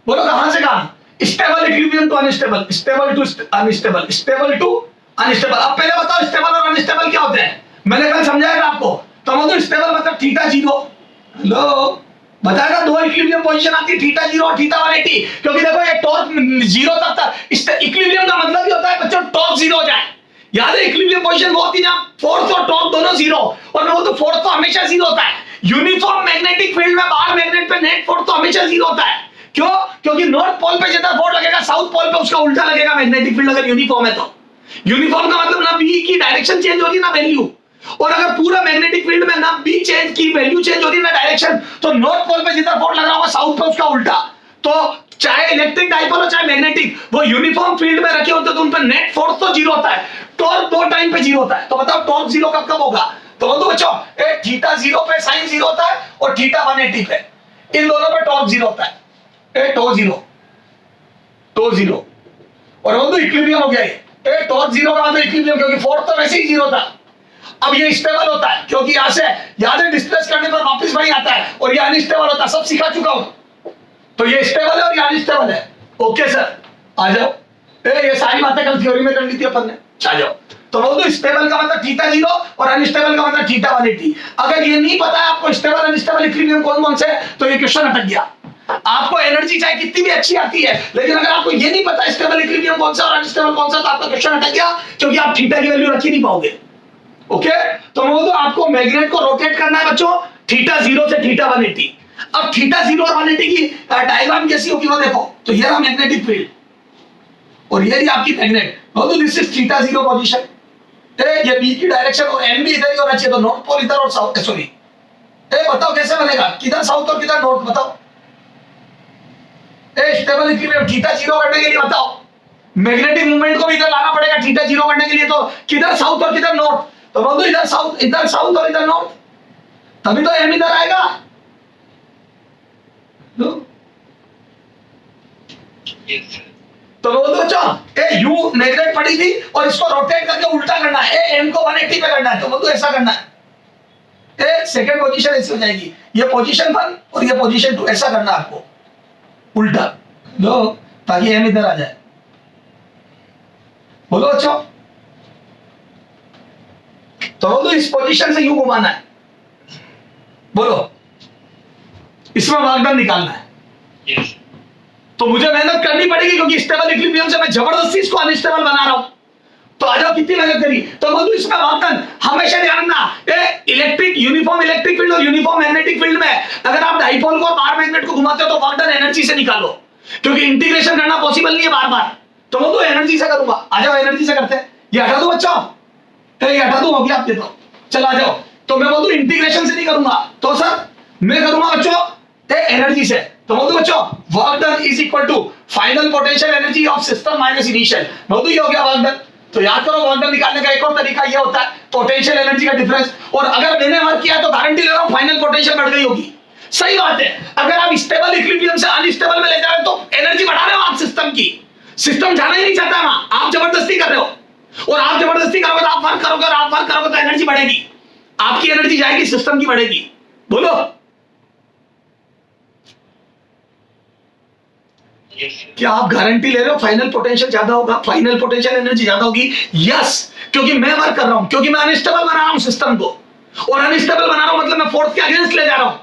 बोलो कहां से कहां, stable equilibrium to unstable, stable to unstable, stable to unstable. अब पहले बताओ स्टेबल और अनस्टेबल क्या होते हैं, मैंने कल समझाया था आपको। तो मतलब स्टेबल मतलब थीटा 0, हेलो बताएगा, दो इक्विलिब्रियम पोजीशन आती है, थीटा 0 और थीटा 180, क्योंकि देखो ये टॉर्क 0 तक था। इक्विलिब्रियम का मतलब ही होता है बच्चों टॉर्क 0 हो जाए। याद है इक्विलिब्रियम पोजीशन वो होती है जहां फोर्स और टॉर्क दोनों 0, और वो तो फोर्स तो हमेशा 0 होता है। यूनिफॉर्म मैग्नेटिक फील्ड में बाहर मैग्नेट पे नेट फोर्स तो हमेशा 0 होता है। क्यों, क्योंकि नॉर्थ पोल पे जितना फोर्स लगेगा साउथ पोल पे उसका उल्टा लगेगा मैग्नेटिक फील्ड, अगर यूनिफॉर्म है तो। यूनिफॉर्म का मतलब ना बी की डायरेक्शन चेंज होगी ना वैल्यू, और अगर पूरा मैग्नेटिक फील्ड में ना बी चेंज की वैल्यू चेंज हो रही ना डायरेक्शन, तो नॉर्थ पोल पे जितना फोर्स लग रहा होगा साउथ पे उसका उल्टा। तो चाहे इलेक्ट्रिक डाइपोल हो चाहे मैग्नेटिक, वो यूनिफॉर्म फील्ड में रखे होते तो उन पर नेट फोर्स तो 0 होता है, टॉर्क दो टाइम पे 0 होता है। तो बताओ टॉर्क 0 कब कब होगा, तो बोलो बच्चों थीटा 0 पे साइन 0 होता है, और थीटा 180 पे, इन दोनों पे टॉर्क 0 होता है, टॉर्क 0, टॉर्क 0। और वो तो इक्विलिब्रियम हो गया ये, टॉर्क 0 का मतलब इक्विलिब्रियम, क्योंकि फोर्स तो वैसे ही 0 था। अब ये स्टेबल होता है, क्योंकि यहां से याद है डिस्प्लेस करने पर वापस वही आता है, और ये अनस्टेबल होता है, सब सिखा चुका हूं। तो ये स्टेबल है और ये अनस्टेबल है। ओके सर, आ जाओ, ये सारी बातें कल थ्योरी में कर ली थी अपन ने, आ जाओ। तो बोल दो स्टेबल का मतलब थीटा 0 और अनस्टेबल का मतलब थीटा 180। अगर ये नहीं पता है आपको स्टेबल अनस्टेबल इक्विलिब्रियम कौन कौन से है, तो ये क्वेश्चन अटक गया। आपको एनर्जी चाहे कितनी भी अच्छी आती है, लेकिन अगर आपको ये नहीं पता स्टेबल इक्विलिब्रियम कौन सा और अनस्टेबल कौन सा, तो आपका क्वेश्चन अटक गया, क्योंकि आप थीटा की वैल्यू रख ही नहीं पाओगे। ओके, तो मैं बोलूं आपको मैग्नेट को रोटेट करना है बच्चों थीटा 0 से थीटा 180। अब थीटा 0 और 180 की डायग्राम कैसी होगी वो देखो। तो ये रहा मैग्नेटिक फील्ड, और ये रही आपकी मैग्नेट। बोलो दिस इज थीटा 0 पोजीशन, ये बी की डायरेक्शन, और एम भी इधर ही होना चाहिए, तो नॉर्थ पोल इधर और साउथ, सॉरी बताओ कैसे बनेगा, किधर साउथ और किधर नॉर्थ, बताओ। स्टेबल इक्विलिब्रियम थीटा 0 करने के लिए बताओ, मैग्नेटिक मूवमेंट को भी इधर लाना पड़ेगा थीटा 0 करने के लिए, तो किधर साउथ और किधर नॉर्थ, तो बोल दो इधर साउथ और इधर नॉर्थ, तभी तो एम इधर आएगा। तो बोल दो बच्चों यू मैग्नेट पड़ी थी और इसको रोटेट करके उल्टा करना है, एम को 180 पे करना है, तो बोल दो ऐसा करना है। सेकंड पोजीशन ऐसी हो जाएगी, ये पोजीशन 1 और ये पोजीशन 2, ऐसा करना है आपको उल्टा, लो ताकि एम इधर आ जाए। बोलो बच्चों, तो बोलो इस पोजीशन से यूं घुमाना है, बोलो इसमें वर्क डन निकालना है। yes. तो मुझे मेहनत करनी पड़ेगी, क्योंकि स्टेबल इक्विलिब्रियम से मैं जबरदस्ती इसको अनस्टेबल बना रहा हूं। तो आ जाओ कितनी मेहनत करी, तो बोलो इसमें वर्क डन हमेशा ध्यान रखना, electric uniform electric field single uniform magnetic field में अगर आप डाइपोल को और बार मैग्नेट को घुमाते हो तो वर्क डन एनर्जी से निकालो, क्योंकि इंटीग्रेशन करना पॉसिबल नहीं है बार बार, तो वो तो एनर्जी से करूंगा। आ जाओ एनर्जी से करते हैं। ये हटा दो बच्चों, ये हटा दो, अभी आप दे दो, चलो आ जाओ। तो मैं बोलूं इंटीग्रेशन से नहीं करूंगा, तो सर मैं करूंगा बच्चों एनर्जी से। तो बोलूं बच्चों work done is equal to final potential energy of system minus initial. बोलूं ये हो गया वर्क डन। तो याद करो वर्क डन निकालने का एक और तरीका ये होता है पोटेंशियल एनर्जी का डिफरेंस, और अगर मैंने वर्क किया तो गारंटी ले रहा हूं फाइनल पोटेंशियल बढ़ गई होगी। सही बात है, अगर आप स्टेबल इक्विलिब्रियम से अनस्टेबल में ले जा रहे हो तो एनर्जी बढ़ा रहे हो आप सिस्टम की। सिस्टम जाना ही नहीं चाहता वहां, आप जबरदस्ती कर रहे हो, और आप जबरदस्ती करोगे तो आप वर्क करोगे, और आप वर्क करोगे तो एनर्जी बढ़ेगी, आपकी एनर्जी जाएगी, सिस्टम की बढ़ेगी। बोलो क्या आप गारंटी ले रहे हो फाइनल पोटेंशियल ज्यादा होगा, फाइनल पोटेंशियल एनर्जी ज्यादा होगी? यस, क्योंकि मैं वर्क कर रहा हूं, क्योंकि मैं अनस्टेबल बना रहा हूं सिस्टम को, और अनस्टेबल बना रहा हूं मतलब मैं फोर्स के अगेंस्ट ले जा रहा हूं।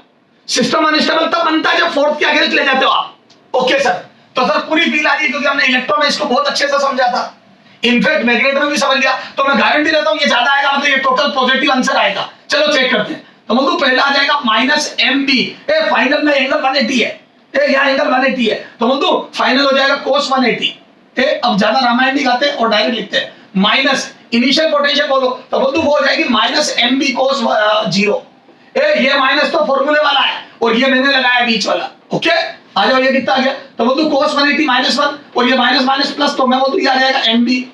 सिस्टम अनस्टेबल तब बनता है जब फोर्स के अगेंस्ट ले जाते हो आप। ओके सर, तो सर पूरी फील आ रही है क्योंकि हमने इलेक्ट्रो में इसको बहुत अच्छे से समझा था, इनफैक्ट मैग्नेट में भी समझ लिया। तो मैं गारंटी देता हूं ये ज्यादा आएगा, मतलब ये टोटल पॉजिटिव आंसर आएगा। चलो चेक करते हैं। तो मतलब पहला आ जाएगा माइनस एम बी, फाइनल में एंगल 180 है, यहाँ एंगल 180 है, तो मतलब फाइनल हो जाएगा कोस 180। अब ज्यादा रामायण नहीं गाते और डायरेक्ट लिखते हैं, माइनस इनिशियल पोटेंशियल बोलो तो बोल वो हो जाएगी माइनस एम बी कोस 0। ये माइनस तो फॉर्मूले वाला है और ये मैंने लगाया बीच वाला। ओके आ जाओ, ये कितना आ गया? तो बोल कोस 180 माइनस 1, और ये माइनस माइनस प्लस, तो मैं बोल ये आ जाएगा एम बी,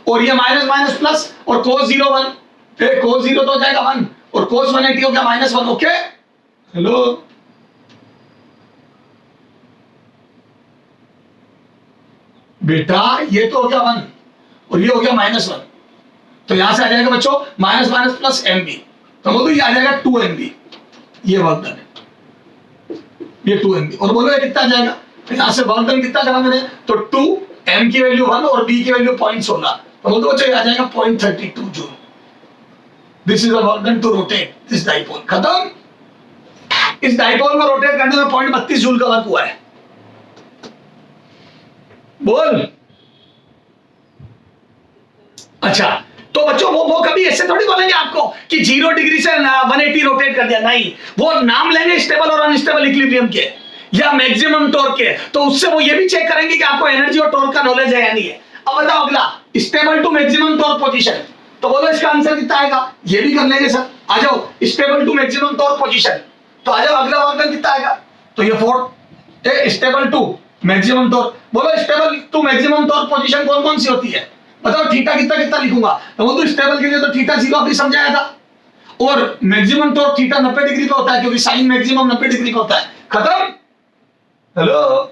और ये माइनस माइनस प्लस, और कोस 0 1, फिर कोस 0 तो हो जाएगा 1, और कोस 180 हो गया माइनस 1। ओके हेलो, बेटा ये तो हो गया 1 और ये हो गया माइनस 1, तो यहां से आ जाएगा बच्चों minus minus plus M B, तो बोलो ये आ जाएगा 2 एम बी, ये वर्क डन है, ये 2 एम बी। और बोलो ये कितना आ जाएगा? तो यहां से वर्क डन कितना करा मैंने? तो 2 एम की वैल्यू 1 और बी की वैल्यू 0.16, तो बोलो बच्चों ये आ जाएगा 0.32 joule. This is a work done to rotate this dipole. खत्म। इस डाइपोल को रोटेट करने में 0.32 जूल का वर्क हुआ है। बोल। अच्छा, तो बच्चों वो कभी ऐसे थोड़ी बोलेंगे आपको कि 0 डिग्री से 180 रोटेट कर दिया, नहीं, वो नाम लेंगे स्टेबल और अनस्टेबल इक्विलिब्रियम के या मैक्सिमम टॉर्क के, तो उससे वो ये भी चेक करेंगे कि आपको एनर्जी और टॉर्क का नॉलेज है या नहीं है। अब बताओ अगला, stable to maximum torque position, तो बोलो इसका आंसर कितना आएगा? ये भी कर लेंगे सर। आ जाओ stable to maximum torque position, तो आ जाओ अगला वर्क कितना आएगा? तो ये 4 स्टेबल टू मैक्सिमम टॉर्क। बोलो stable to maximum torque position कौन कौन सी होती है? बताओ थीटा कितना कितना लिखूंगा? तो वो तो स्टेबल के लिए तो थीटा 0 अभी समझाया था, और मैक्सिमम टॉर्क थीटा 90 डिग्री का होता है क्योंकि साइन मैक्सिमम 90 डिग्री का होता है। खत्म। हेलो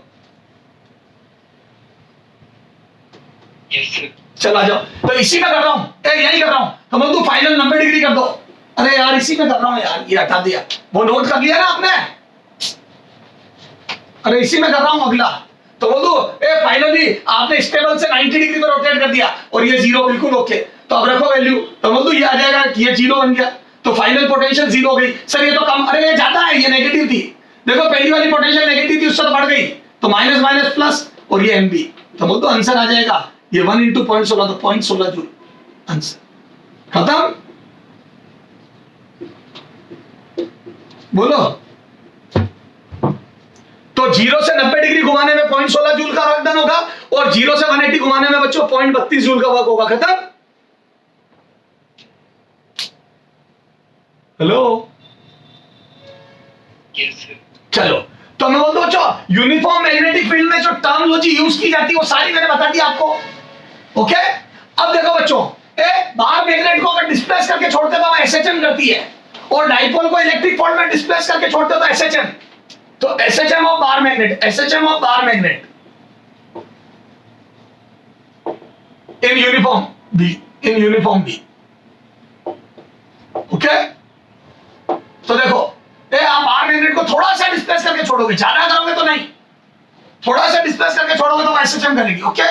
चल आ जाओ, तो इसी में कर रहा हूं, यही कर रहा हूं, तो मैं तो फाइनल 90 डिग्री कर दो। अरे यार इसी में कर रहा हूं यार, ये हटा दिया, वो नोट कर लिया ना आपने? अरे इसी में कर रहा हूं अगला, तो बोल दो फाइनली आपने स्टेबल से 90 डिग्री में रोटेट कर दिया और ये 0 बिल्कुल ओके, तो अब रखो वैल्यू, तो बोल दो ये आ जाएगा, ये 0 बन गया, तो फाइनल पोटेंशियल 0 हो गई। सर ये तो कम, अरे ये ज्यादा है, ये नेगेटिव थी, देखो पहली वाली पोटेंशियल नेगेटिव थी उससे तो बढ़ गई, तो माइनस माइनस प्लस और ये एमबी, तो बोल दो आंसर आ जाएगा ये 1 × 0.16, तो 0.16 जूल आंसर। खत्म। बोलो, तो 0 से 90 डिग्री घुमाने में 0.16 जूल का वर्क डन होगा और 0 से 180 घुमाने में बच्चों 0.32 जूल का वर्क होगा। खत्म। हेलो चलो, तो मैं बोलता हूं बच्चों यूनिफॉर्म मैग्नेटिक फील्ड में जो टर्मिनोलॉजी यूज की जाती है वो सारी मैंने बता दी आपको। ओके, अब देखो बच्चों, बाहर मैग्नेट को अगर डिस्प्लेस करके छोड़ते तो एसएचएम करती है, और डाइपोल को इलेक्ट्रिक फील्ड में डिस्प्लेस करके छोड़ते तो एसएचएम, तो SHM of bar magnet, SHM of bar magnet in uniform B, in uniform B. Okay, तो देखो आप बाहर मैग्नेट को थोड़ा सा डिस्प्लेस करके छोड़ोगे, ज्यादा करोगे तो नहीं, थोड़ा सा डिस्प्लेस करके छोड़ोगे तो एसएचएम करेगी। Okay,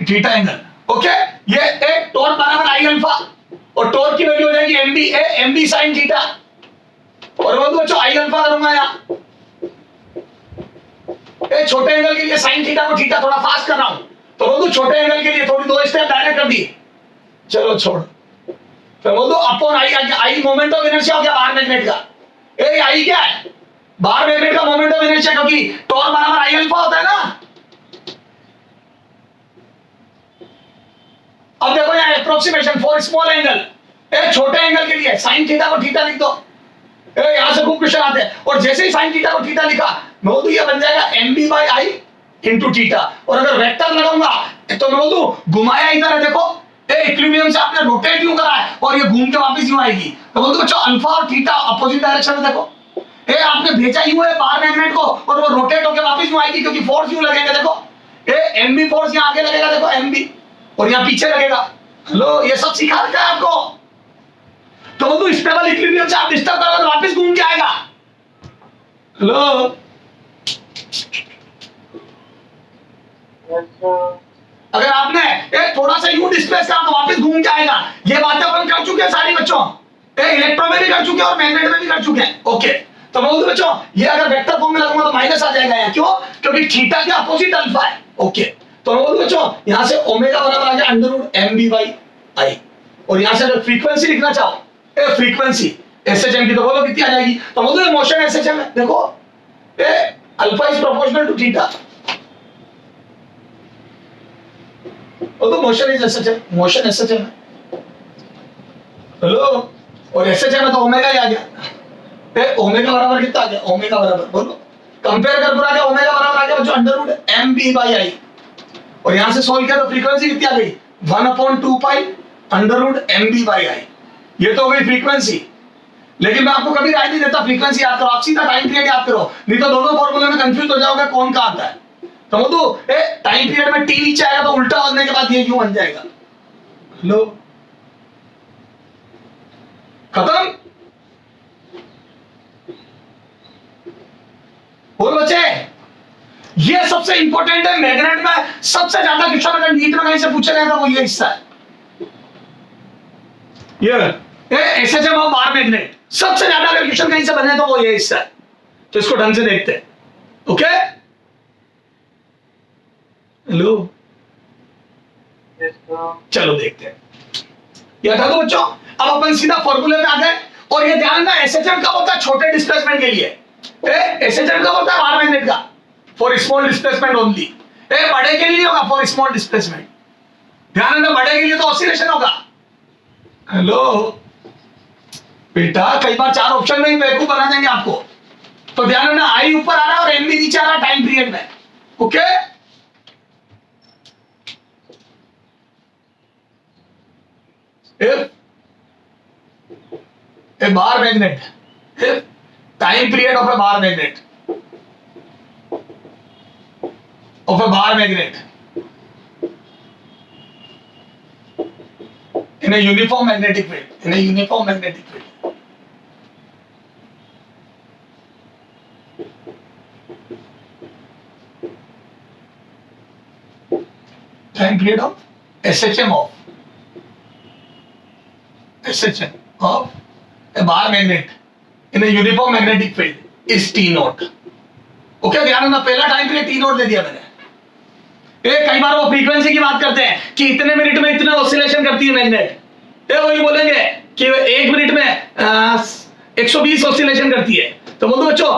theta angle. ओके, ये एक टॉर्क बराबर आई अल्फा और टॉर्क की वैल्यू हो जाएगी एमबी, एमबी साइन थीटा, और वो बच्चों आई अल्फा करूंगा यहाँ, छोटे एंगल के लिए साइन थीटा को थीटा थोड़ा फास्ट कर रहा हूं, तो वो छोटे एंगल के लिए थोड़ी 2 स्टेप डायरेक्ट कर दी, चलो छोड़, फिर बोल दो upon I, I moment of inertia हो गया बाहर मैग्नेट का। ए आई क्या है? बाहर मैग्नेट का मोमेंट ऑफ इनर्शिया, क्योंकि टॉर्क बराबर आई अल्फा होता है ना। अब देखो यहाँ अप्रोक्सीमेशन फॉर स्मॉल एंगल, ए छोटे एंगल के लिए साइन थीटा को थीटा लिख दो। यहां से खूब क्वेश्चन आते हैं, और जैसे ही साइन थीटा को थीटा लिखा, मैं बोल दूं ये बन जाएगा mb by I into theta. और अगर वेक्टर लगाऊंगा तो मैं बोल दूं घुमाया इधर है, देखो इक्विलिब्रियम से आपने रोटेट क्यों करा है, और ये घूम के वापस यूं आएगी। तो बोल दूं बच्चों अल्फा और थीटा अपोजिट डायरेक्शन में, देखो आपने भेजा यूं है बाहर मैग्नेट को, और वो रोटेट होकर वापस यूं आएगी, क्योंकि फोर्स यूं लगेगा। देखो mb फोर्स यहाँ आगे लगेगा, देखो mb, और यहाँ पीछे लगेगा। हेलो, ये सब सिखा रखा है आपको। तो वो तो स्टेबल इक्विलिब्रियम से आप डिस्टर्ब करोगे तो वापस घूम के आएगा। हेलो, अगर आपने एक थोड़ा सा यूं डिस्प्लेस करा तो वापस घूम के आएगा। ये बातें अपन कर चुके हैं सारी बच्चों, इलेक्ट्रो में भी कर चुके हैं और मैग्नेट में भी कर चुके हैं। ओके, तो मैं बोलूं बच्चों ये अगर वेक्टर फॉर्म में लगूंगा तो माइनस आ जाएगा यहाँ, क्यों? क्योंकि थीटा के अपोजिट अल्फा है। ओके, तो मैं बोलूं बच्चों यहाँ से ओमेगा बराबर आ गया under root mb by I, और यहाँ से अगर फ्रीक्वेंसी लिखना चाहो फ्रीक्वेंसी SHM की, तो बोलो कितनी आ जाएगी? तो बोलो मोशन SHM है, देखो alpha is proportional to theta, वो तो motion is SHM, motion SHM है। हेलो, और SHM है तो ओमेगा ही आ गया। ओमेगा बराबर कितना आ गया? ओमेगा बराबर बोलो, कंपेयर कर पूरा, ओमेगा बराबर आ गया बच्चों under root mb by I, और यहां से सोल्व किया तो फ्रीक्वेंसी कितनी आ गई? 1/2 pi under root mb by I. ये तो हो गई फ्रीक्वेंसी, लेकिन मैं आपको कभी राय नहीं देता फ्रीक्वेंसी याद करो, आप सीधा टाइम पीरियड याद करो, नहीं तो दोनों फॉर्मूले में कंफ्यूज हो जाओगे कौन कहां आता है। तो वो तो टाइम पीरियड में टी नीचे आएगा तो उल्टा होने के बाद ये क्यों बन जाएगा। लो, खत्म। बोल बच्चे, ये सबसे इंपॉर्टेंट है। मैग्नेट में सबसे ज्यादा क्वेश्चन अगर नीट में कहीं से पूछा गया था वो ये हिस्सा है, ये SHM ऑफ बार मैग्नेट। सबसे ज्यादा अगर क्वेश्चन कहीं से बने तो वो ये हिस्सा है, तो इसको ढंग से देखते हैं। ओके, हेलो, चलो देखते हैं। ये था तो बच्चों, अब अपन सीधा फॉर्मूले में आ गए। और ये ध्यान रखना SHM कब होता है? छोटे डिस्प्लेसमेंट के लिए। SHM कब होता है? बार मैग्नेट का, फॉर स्मॉल डिस्प्लेसमेंट ओनली। बड़े के लिए नहीं होगा, फॉर स्मॉल डिस्प्लेसमेंट। ध्यान रखना, बड़े के लिए तो ऑसिलेशन होगा। हेलो बेटा, कई बार 4 ऑप्शन में ही बेवकूफ बना देंगे आपको, तो ध्यान रखना आई ऊपर आ रहा है और mb नीचे आ रहा है टाइम पीरियड में। Okay, a bar magnet, if time period of a bar magnet, in a uniform magnetic field, time period of SHM of a bar magnet in a uniform magnetic field is T naught. Okay, ध्यान रखना पहला टाइम पीरियड T नोट दे दिया मैंने। कई बार वो फ्रीक्वेंसी की बात करते हैं कि इतने मिनट में इतने ऑसिलेशन करती है मैग्नेट, वही बोलेंगे कि 1 मिनट में 120 ऑसिलेशन करती है। तो बोल दो बच्चों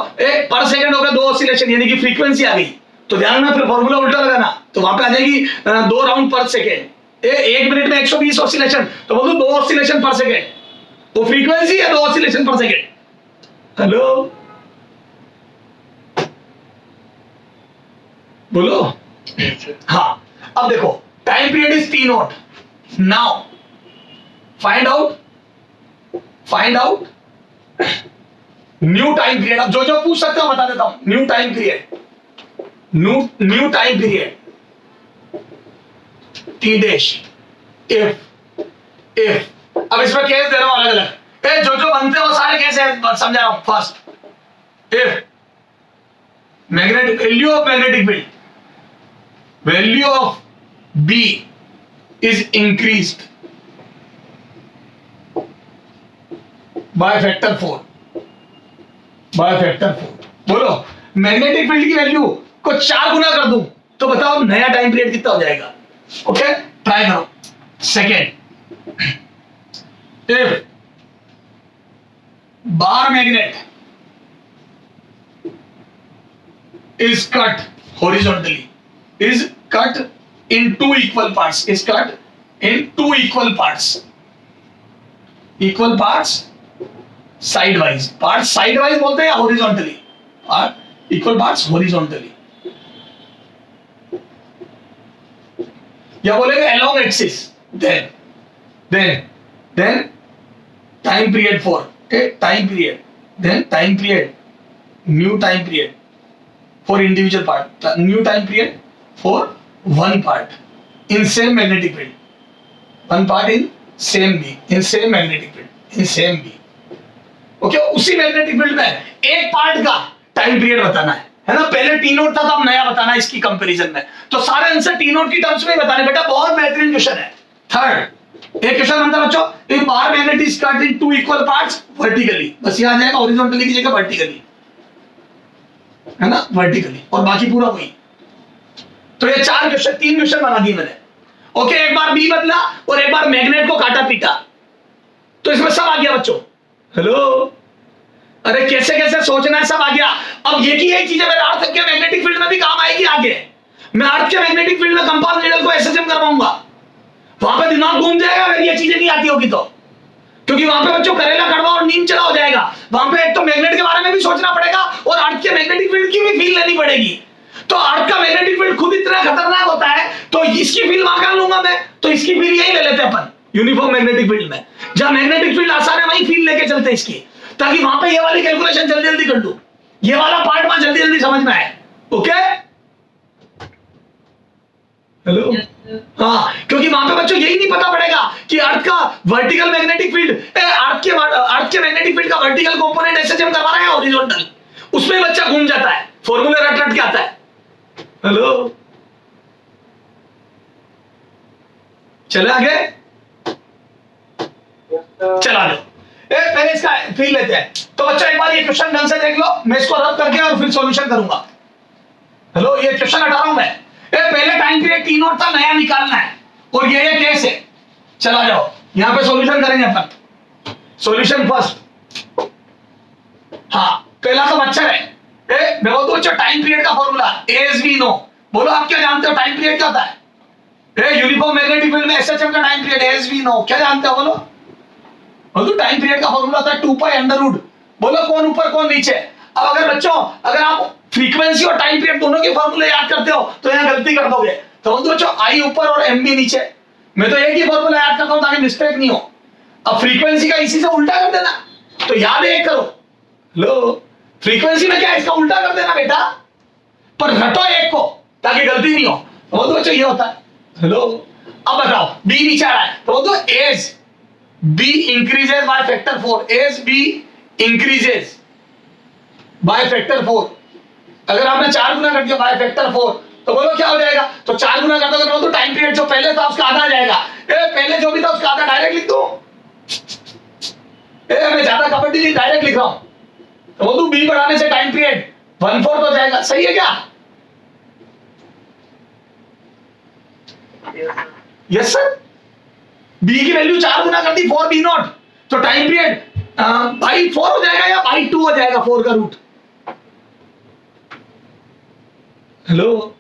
पर सेकंड हो गया 2 ऑसिलेशन, यानी कि फ्रीक्वेंसी आ गई। तो ध्यान रखना, फिर फॉर्मूला उल्टा लगाना, तो वहां पे आ जाएगी 2 राउंड पर सेकेंड। 1 मिनट में 120 ऑसिलेशन, तो बोल दो 2 ऑसिलेशन पर सेकेंड, वो फ्रीक्वेंसी है 2 ऑसिलेशन पर सेकेंड। हेलो, बोलो। हाँ, अब देखो time period is T not. Now find out new time period. अब जो जो पूछ सकते हो बता देता हूं। New time period T dash if अब इसमें केस दे रहा हूं अलग अलग, जो जो बनते हो सारे केस समझा रहा हूं। First, if magnetic value of B is increased by factor 4। बोलो, मैग्नेटिक फील्ड की वैल्यू को 4 गुना कर दूं तो बताओ नया टाइम पीरियड कितना हो जाएगा। ओके, ट्राई करो। Second, if bar magnet is cut horizontally, is cut in two equal parts, is cut in two equal parts sidewise, parts sidewise बोलते हैं horizontally, और equal parts horizontally, या बोलेंगे along axis, then time period for time period, then time period, new time period for individual part, new time period for one part in same magnetic field, one part in same B, in same magnetic field, in same B. Okay उसी मैग्नेटिक फील्ड में एक पार्ट का टाइम पीरियड बताना है ना। पहले टी नोट था तो अब नया बताना है इसकी कंपैरिजन में, तो सारे आंसर टी नोट की टर्म्स में बताने। बेटा बहुत बेहतरीन क्वेश्चन है। थर्ड एक क्वेश्चन बनता बच्चों, if bar magnet is cut in two equal parts vertically, बस यहां आ जाएगा हॉरिजॉन्टली की जगह वर्टिकली, है ना, वर्टिकली, और बाकी पूरा वही। तो ये चार क्वेश्चन, तीन क्वेश्चन बना दिए मैंने। ओके एक बार बी बदला और एक बार मैग्नेट को काटा पीटा, तो इसमें सब आ गया बच्चों। हेलो, अरे कैसे कैसे सोचना है, सब आ गया। अब ये की एक चीज है मेरे अर्थ के मैग्नेटिक फील्ड में भी काम आएगी आगे। मैं अर्थ के मैग्नेटिक फील्ड में कंपास नीडल को एसएचएम करवाऊंगा, वहां पे दिमाग घूम जाएगा अगर ये चीजें नहीं आती होगी तो, क्योंकि वहां पे बच्चों करेला कड़वा और नीम चला हो जाएगा। वहां पे एक तो मैग्नेट के बारे में भी सोचना पड़ेगा और अर्थ के मैग्नेटिक फील्ड की भी फील लेनी पड़ेगी। तो अर्थ का मैग्नेटिक फील्ड खुद इतना खतरनाक होता है, तो इसकी फील वहां कर लूंगा मैं, तो इसकी फील यही ले लेते हैं अपन यूनिफॉर्म मैग्नेटिक फील्ड में। जहां मैग्नेटिक फील्ड आसान है वहीं फील लेके चलते हैं इसकी, ताकि वहां पे ये वाली कैलकुलेशन जल्दी जल्दी कर लूं, ये वाला पार्ट वहां जल्दी जल्दी समझ में आए। ओके हेलो, हाँ, क्योंकि वहां पे बच्चों यही नहीं पता पड़ेगा कि अर्थ का वर्टिकल मैग्नेटिक फील्ड, अर्थ के मैग्नेटिक फील्ड का वर्टिकल कंपोनेंट एसएचएम करवा रहा है हॉरिजॉन्टल, उसमें बच्चा घूम जाता है, फॉर्मूले रट रट के आता है। हेलो चले आगे, चला लो। पहले इसका फील लेते हैं। तो बच्चों एक बार ये क्वेश्चन ढंग से देख लो, मैं इसको रब करके और फिर सॉल्यूशन करूंगा। हेलो ये क्वेश्चन हटा रहा हूं मैं। पहले टाइम पीरियड टी नोट था, नया निकालना है, और ये केस है। चला जाओ, यहां पे सॉल्यूशन करेंगे अपन। सॉल्यूशन फर्स्ट, हाँ पहला तो मच्छर है। मैं बोलता हूँ टाइम पीरियड का फॉर्मूला एएसवी नो, बोलो आप क्या जानते हो टाइम पीरियड क्या होता है? यूनिफॉर्म मैग्नेटिक फील्ड में एसएचएम का टाइम पीरियड एएसवी नो, क्या जानते हो बोलो? तो टाइम पीरियड का फॉर्मूला होता है 2 पाई अंडर रूट, बोलो कौन ऊपर कौन नीचे। अब अगर बच्चों अगर आप फ्रीक्वेंसी और टाइम पीरियड दोनों के फॉर्मूले याद करते हो तो यहाँ गलती कर दोगे। तो बच्चों आई ऊपर और एम बी नीचे, मैं तो एक ही फॉर्मूला याद करता हूँ ताकि मिस्टेक नहीं हो। अब फ्रीक्वेंसी का इसी से उल्टा कर देना, तो याद एक करो। लो फ्रीक्वेंसी में क्या है, इसका उल्टा कर देना बेटा, पर रटो एक को ताकि गलती नहीं हो। तो बच्चों ये होता है। हेलो अब बताओ बी नीचे आ रहा है, तो as B increases by factor 4, as B increases by factor 4, अगर आपने 4 गुना कर दिया by factor 4 तो बोलो क्या हो जाएगा? तो 4 गुना कर दोगे तो टाइम पीरियड जो पहले था उसका आधा आ जाएगा। पहले जो भी था उसका आधा डायरेक्ट लिख दो। मैं ज्यादा कबड्डी नहीं डायरेक्ट लिख रहा हूं, तो वो B बढ़ाने से टाइम पीरियड 1/4 हो जाएगा। सही है क्या? यस सर, बी की वैल्यू 4 गुना कर दी 4 बी नॉट, तो टाइम पीरियड बाई 4 हो जाएगा या बाई 2 हो जाएगा 4 का रूट। हेलो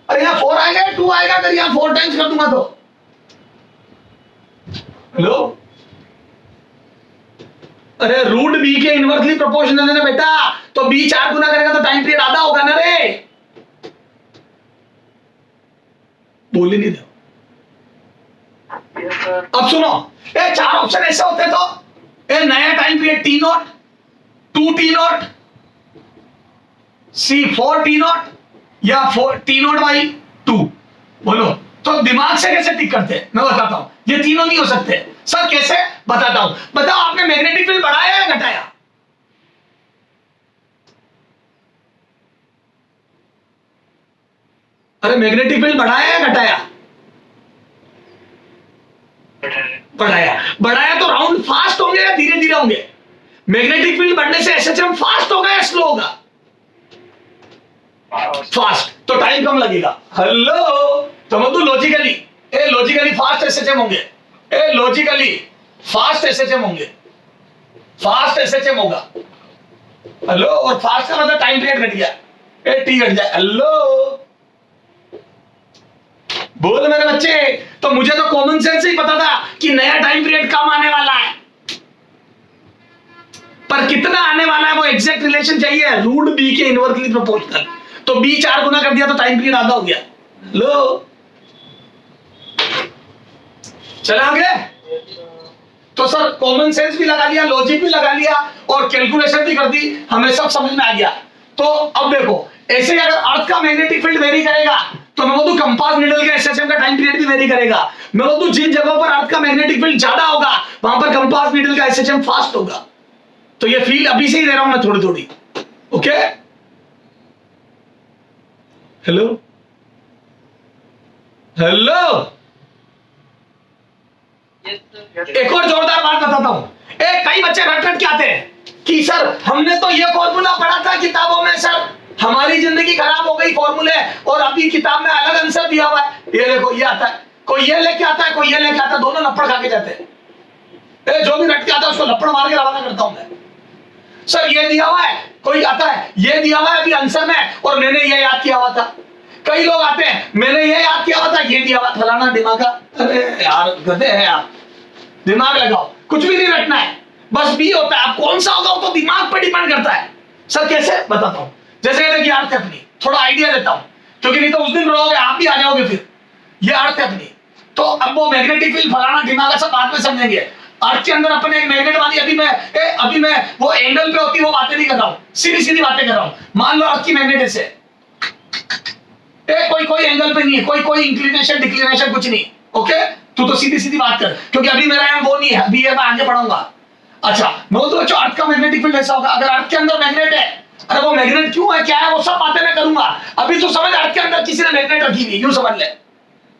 अरे यहाँ 4 आएगा या 2 आएगा? अगर यहाँ 4 टाइम्स कर दूंगा तो हेलो, अरे रूट बी के इनवर्सली प्रोपोर्शनल है ना बेटा, तो बी 4 गुना करेगा तो टाइम पीरियड आधा होगा ना रे। बोल ही नहीं दो। अब सुनो, ये 4 ऑप्शन ऐसे होते तो नया time period T naught, 2 T naught, सी 4 टी नॉट या 4 टी नॉट बाई 2, बोलो तो दिमाग से कैसे टिक करते हैं मैं बताता हूं। ये तीनों नहीं हो सकते सर, कैसे बताता हूं। बताओ आपने मैग्नेटिक फील्ड बढ़ाया या घटाया? अरे मैग्नेटिक फील्ड बढ़ाया या घटाया? बढ़ाया। बढ़ाया तो राउंड फास्ट होंगे या धीरे धीरे होंगे? मैग्नेटिक फील्ड बढ़ने से एसएचएम फास्ट होगा या स्लो होगा? फास्ट, तो टाइम कम लगेगा। हेलो तो लॉजिकली फास्ट एसएचएम होंगे, लॉजिकली फास्ट एसएचएम होंगे, फास्ट एसएचएम होगा। हेलो, और फास्ट का मतलब टाइम पीरियड घट गया, टी घट जाए। हेलो बोल मेरे बच्चे, तो मुझे तो कॉमन सेंस से ही पता था कि नया टाइम पीरियड कम आने वाला है, पर कितना आने वाला है वो एग्जैक्ट रिलेशन चाहिए, रूट बी के इनवर्सली प्रोपोर्शनल। तो बी 4 गुना कर दिया तो टाइम पीरियड आधा हो गया। लो चला आगे। तो सर कॉमन सेंस भी लगा लिया, लॉजिक भी लगा लिया और कैलकुलेशन भी कर दी, हमें सब समझ में आ गया। तो अब देखो, ऐसे अगर अर्थ का मैग्नेटिक फील्ड वेरी करेगा तो मैं बोलूं कंपास नीडल के एसएसएम का टाइम पीरियड भी वेरी करेगा। मैं बोलूं जिन जगहों पर अर्थ का मैग्नेटिक फील्ड ज्यादा होगा वहां पर कंपास नीडल का एसएसएम फास्ट होगा। तो ये फील अभी से ही दे रहा हूं मैं थोड़ी थोड़ी। ओके, हेलो हेलो, एक और जोरदार बात बताता हूं। कई बच्चे रट रट के आते हैं कि सर हमने तो ये फॉर्मूला पढ़ा था किताबों में, सर हमारी जिंदगी खराब हो गई फॉर्मूले, और अभी किताब में अलग आंसर दिया हुआ है। ये देखो, ये आता है, कोई ये लेके आता है, कोई ये लेके आता है, दोनों लपड़ खा के जाते हैं। जो भी रट के आता है उसको लपड़ मार के रवाना करता हूं मैं। सर ये दिया हुआ है, कोई आता है ये दिया हुआ है अभी आंसर में, और मैंने ये याद किया हुआ था। कई लोग आते हैं, मैंने ये याद किया हुआ था, ये दिया हुआ फलाना दिमाग का। अरे यार गधे हैं आप, दिमाग लगाओ, कुछ भी नहीं रटना है, बस बी होता है। अब कौन सा होगा वो तो दिमाग पर डिपेंड करता है। सर कैसे, बताता हूं। जैसे देखिए अर्थ है अपनी, थोड़ा आइडिया देता हूं, क्योंकि नहीं तो उस दिन रहोगे आप भी आ जाओगे फिर। ये अर्थ है अपनी, तो अब वो मैग्नेटिक फील्ड फलाना दिमाग सब बाद में समझेंगे। अर्थ के अंदर अपने एक मैग्नेट मानी, अभी मैं वो एंगल पे होती वो बातें नहीं कर रहा हूं, सीधी सीधी बातें कर रहा हूं। मान लो अर्थ की मैग्नेट ऐसे, कोई एंगल पे नहीं है, कोई इंक्लिनेशन डिक्लिनेशन कुछ नहीं। ओके, तू तो सीधी सीधी बात कर, क्योंकि अभी मेरा यहाँ वो नहीं है, अभी ये मैं आगे बढ़ाऊंगा। अच्छा, मैं बोलता हूँ अर्थ का मैग्नेटिक फील्ड ऐसा होगा। अगर अर्थ के अंदर मैग्नेट है, अरे वो मैग्नेट क्यों है, क्या है, वो सब बातें मैं करूंगा। अभी तो समझ, अर्थ के अंदर किसी ने मैग्नेट रखी हुई, यूं समझ ले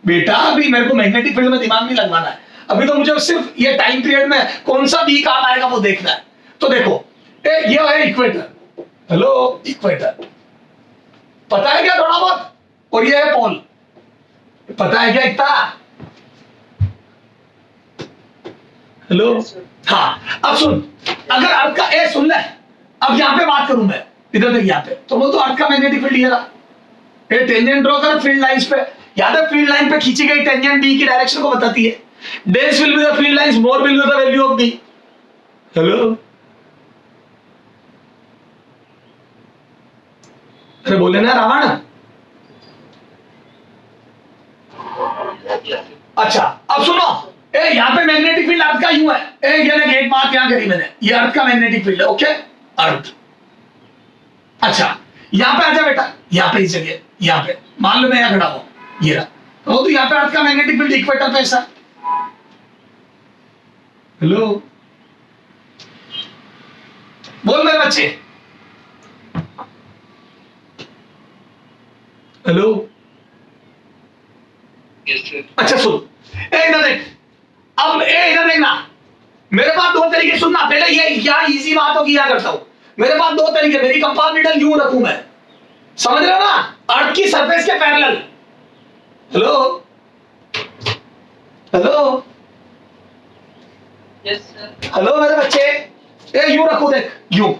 बेटा। अभी मेरे को मैग्नेटिक फील्ड में दिमाग नहीं लगवाना है, अभी तो मुझे सिर्फ ये टाइम पीरियड में कौन सा बी काम आएगा वो देखना है। तो देखो, ये है इक्वेटर। हेलो, इक्वेटर पता है क्या थोड़ा बहुत, और ये है पोल, पता है क्या इतना। हेलो, हाँ अब सुन, अगर अर्थ का ए सुन ले, अब यहां पे बात करूं मैं, इधर देख यहां पे, तो वो तो अर्थ का मैग्नेटिक फील्ड ये रहा। ये टेंजेंट ड्रॉ कर फील्ड लाइंस पे, याद है फील्ड लाइन पे खींची गई टेंजेंट डी की डायरेक्शन को बताती है। Dense will be the field lines, more will be the value of B. Hello, अरे बोले ना रावण। अच्छा अब सुनो, यहां पे मैग्नेटिक फील्ड अर्थ का यूं है। ये देख, एक बात यहां करी मैंने, ये अर्थ का मैग्नेटिक फील्ड है। ओके, अर्थ। अच्छा यहां पे आजा बेटा, यहां पे इस जगह, यहां पे मान लो मैं यहां खड़ा हूं, ये रहा, तो यहां पे अर्थ का मैग्नेटिक फील्ड इक्वेटर पे ऐसा। हेलो, बोल मेरे बच्चे। हेलो, अच्छा सुन, इधर देख, अब इधर देखना, मेरे पास दो तरीके, सुनना पहले, ये क्या इजी बात होगी, क्या करता हूं मेरे पास दो तरीके, मेरी कंपास नीडल यूं रखूं मैं, समझ रहे हो ना, अर्थ की सरफेस के parallel. Hello hello, yes sir, hello मेरे बच्चे, यूं रखूं, देख यूं,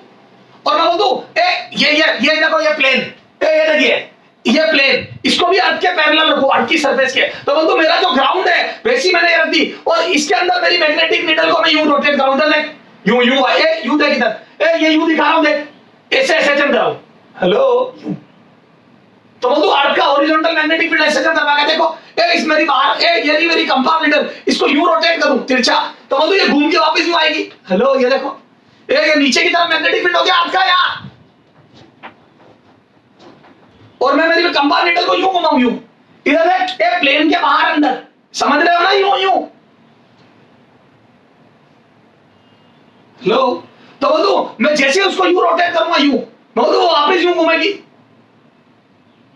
और मैं बोल दूं ये देखो, ये प्लेन, ये देखिए ये प्लेन, इसको भी अर्थ के पैरेलल रखो, अर्थ की सरफेस के। तो बोल दो मेरा जो ग्राउंड है वैसी मैंने ये रख दी, और इसके अंदर मेरी मैग्नेटिक नीडल को मैं यूं रोटेट करूं, इधर देख, यूं यूं देख इधर, ये यूं दिखा रहा हूं, देख ऐसे ऐसे चल रहा हूं। हेलो, तो बोल दो अर्थ का हॉरिजॉन्टल मैग्नेटिक फील्ड ऐसे चल रहा है, देखो इस मेरी बाहर, ये मेरी कंपास नीडल, इसको यूं रोटेट करूं तिरछा, तो बोल दो ये घूम के वापस यूं आएगी। हेलो, ये देखो, ये नीचे की तरफ मैग्नेटिक फील्ड हो गया अर्थ का यहां, और मैं मेरी कंपास नीडल को यूं घुमाऊं, यूं, इधर देख, ये प्लेन के बाहर अंदर, समझ रहे हो ना, यूं यूं। हेलो, तो बोल दो मैं जैसे उसको यूं रोटेट करूंगा, यूं, बोल दो वो वापस यूं घूमेगी।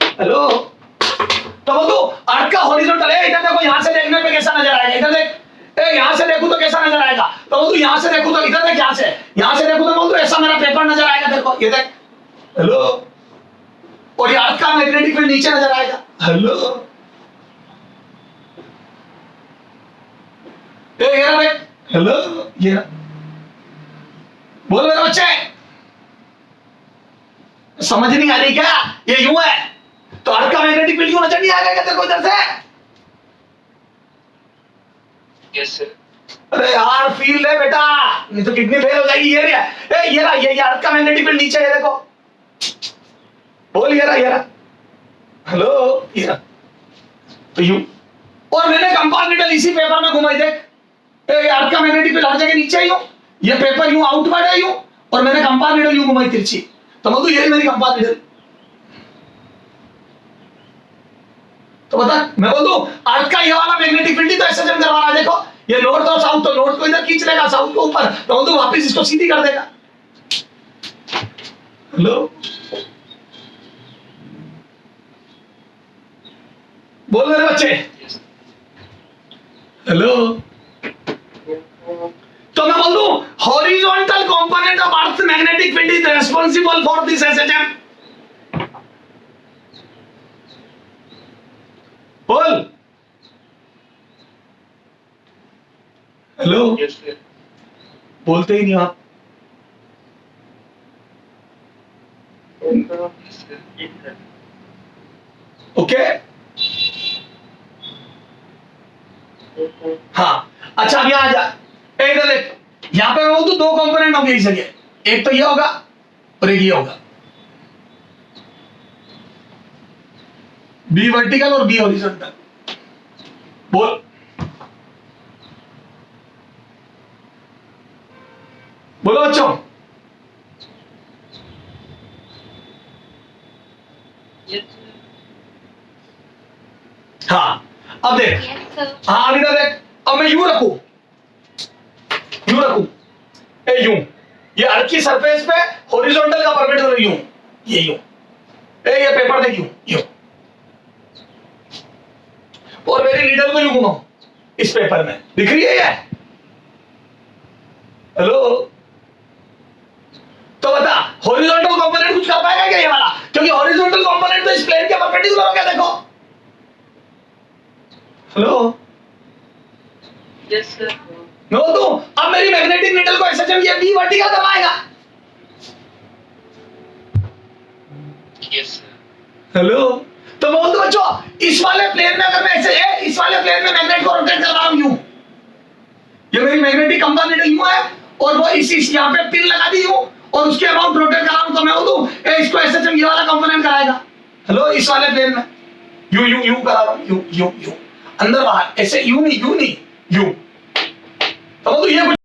हेलो, तो बोल दो अर्थ का हॉरिजॉन्टल है, इधर देखो, यहां से देखने पे कैसा नजर आएगा, इधर देख, यहां से देखूं तो कैसा नजर आएगा, तो बोल दो यहां से देखूं तो, इधर देख, यहां से देखूं तो बोल दो ऐसा मेरा पेपर नजर आएगा, देखो ये देख। हेलो, और ये अर्थ का मैग्नेटिक फील्ड नीचे नजर आएगा। हेलो, ये रहा देख, हेलो, ये रहा। बोल मेरे बच्चे, समझ नहीं आ रही क्या? ये यूं है तो अर्थ का मैग्नेटिक फील्ड क्यों नजर नहीं आ रहा है तेरे को इधर से? Yes sir. अरे यार फील्ड है बेटा, नहीं तो किडनी फेल हो जाएगी। ये रहा, ये रहा, ये अर्थ का मैग्नेटिक फील्ड नीचे है देखो। बोल ये रहा, हेलो, ये रहा। तो यूं, और मैंने कंपाउंड नीडल इसी पेपर में घुमाई देख, अर्थ का मैग्नेटिक फील्ड हर जगह नीचे यूं, ये पेपर यूं आउटवर्ड है यूं, और मैंने कंपाउंड नीडल यूं घुमाई तिरछी। तो बोल ये मेरी कंपाउंड नीडल। तो बता, मैं बोल दूं अर्थ का ये वाला मैग्नेटिक फील्ड ही तो ऐसे जम करवा रहा है देखो, ये नॉर्थ और साउथ, तो नॉर्थ को इधर खींच लेगा, साउथ को ऊपर, तो बोल दूं वापस इसको सीधी कर देगा। हेलो, बोल मेरे बच्चे, हेलो। तो मैं बोल दूं horizontal component of earth magnetic field is responsible for this SHM. बोल, हेलो, यस सर। बोलते ही नहीं आप। ओके, हाँ, अच्छा अब यहां आ जा। इधर देख, यहां पे मैं बोल दूं दो कंपोनेंट होंगे इस जगह, एक तो ये होगा और एक ये होगा, बी वर्टिकल और बी हॉरिजॉन्टल। बोल, बोलो बच्चों। Yes, sir. हाँ, अब देख, Yes, sir. हाँ अब इधर देख, अब मैं यूं रखूं, यूं, ये अर्थ की सरफेस पे हॉरिजॉन्टल का परपेंडिकुलर यूं, ये यूं, ये पेपर देख यूं, और मेरी नीडल को यूं घुमाऊं इस पेपर में, दिख रही है ये? हेलो, तो बता हॉरिजॉन्टल कंपोनेंट कुछ कर पाएगा क्या ये वाला? क्योंकि हॉरिजॉन्टल कंपोनेंट तो इस प्लेन के परपेंडिकुलर हो गया देखो। Hello, Yes, sir. मैं बोल दूं अब मेरी मैग्नेटिक नीडल को ऐसे जब ये बी वर्टिकल करवाएगा। Yes sir. हेलो, तो मैं बोल दूं बच्चों इस वाले प्लेन में अगर मैं ऐसे इस वाले प्लेन में मैग्नेट को रोटेट कर रहा हूं यूं, ये मेरी मैग्नेटिक कंपाउंड नीडल यूं है, और वो इस यहां पे पिन लगा दी यूं, और उसके अबाउट रोटेट कर रहा हूं, तो मैं बोल दूं इसको ऐसे जब ये वाला कंपोनेंट कराएगा। हेलो, इस वाले प्लेन में यूं करा रहा हूं, यूं अंदर बाहर, ऐसे यूं नहीं, यूं, तो बोल दूं ये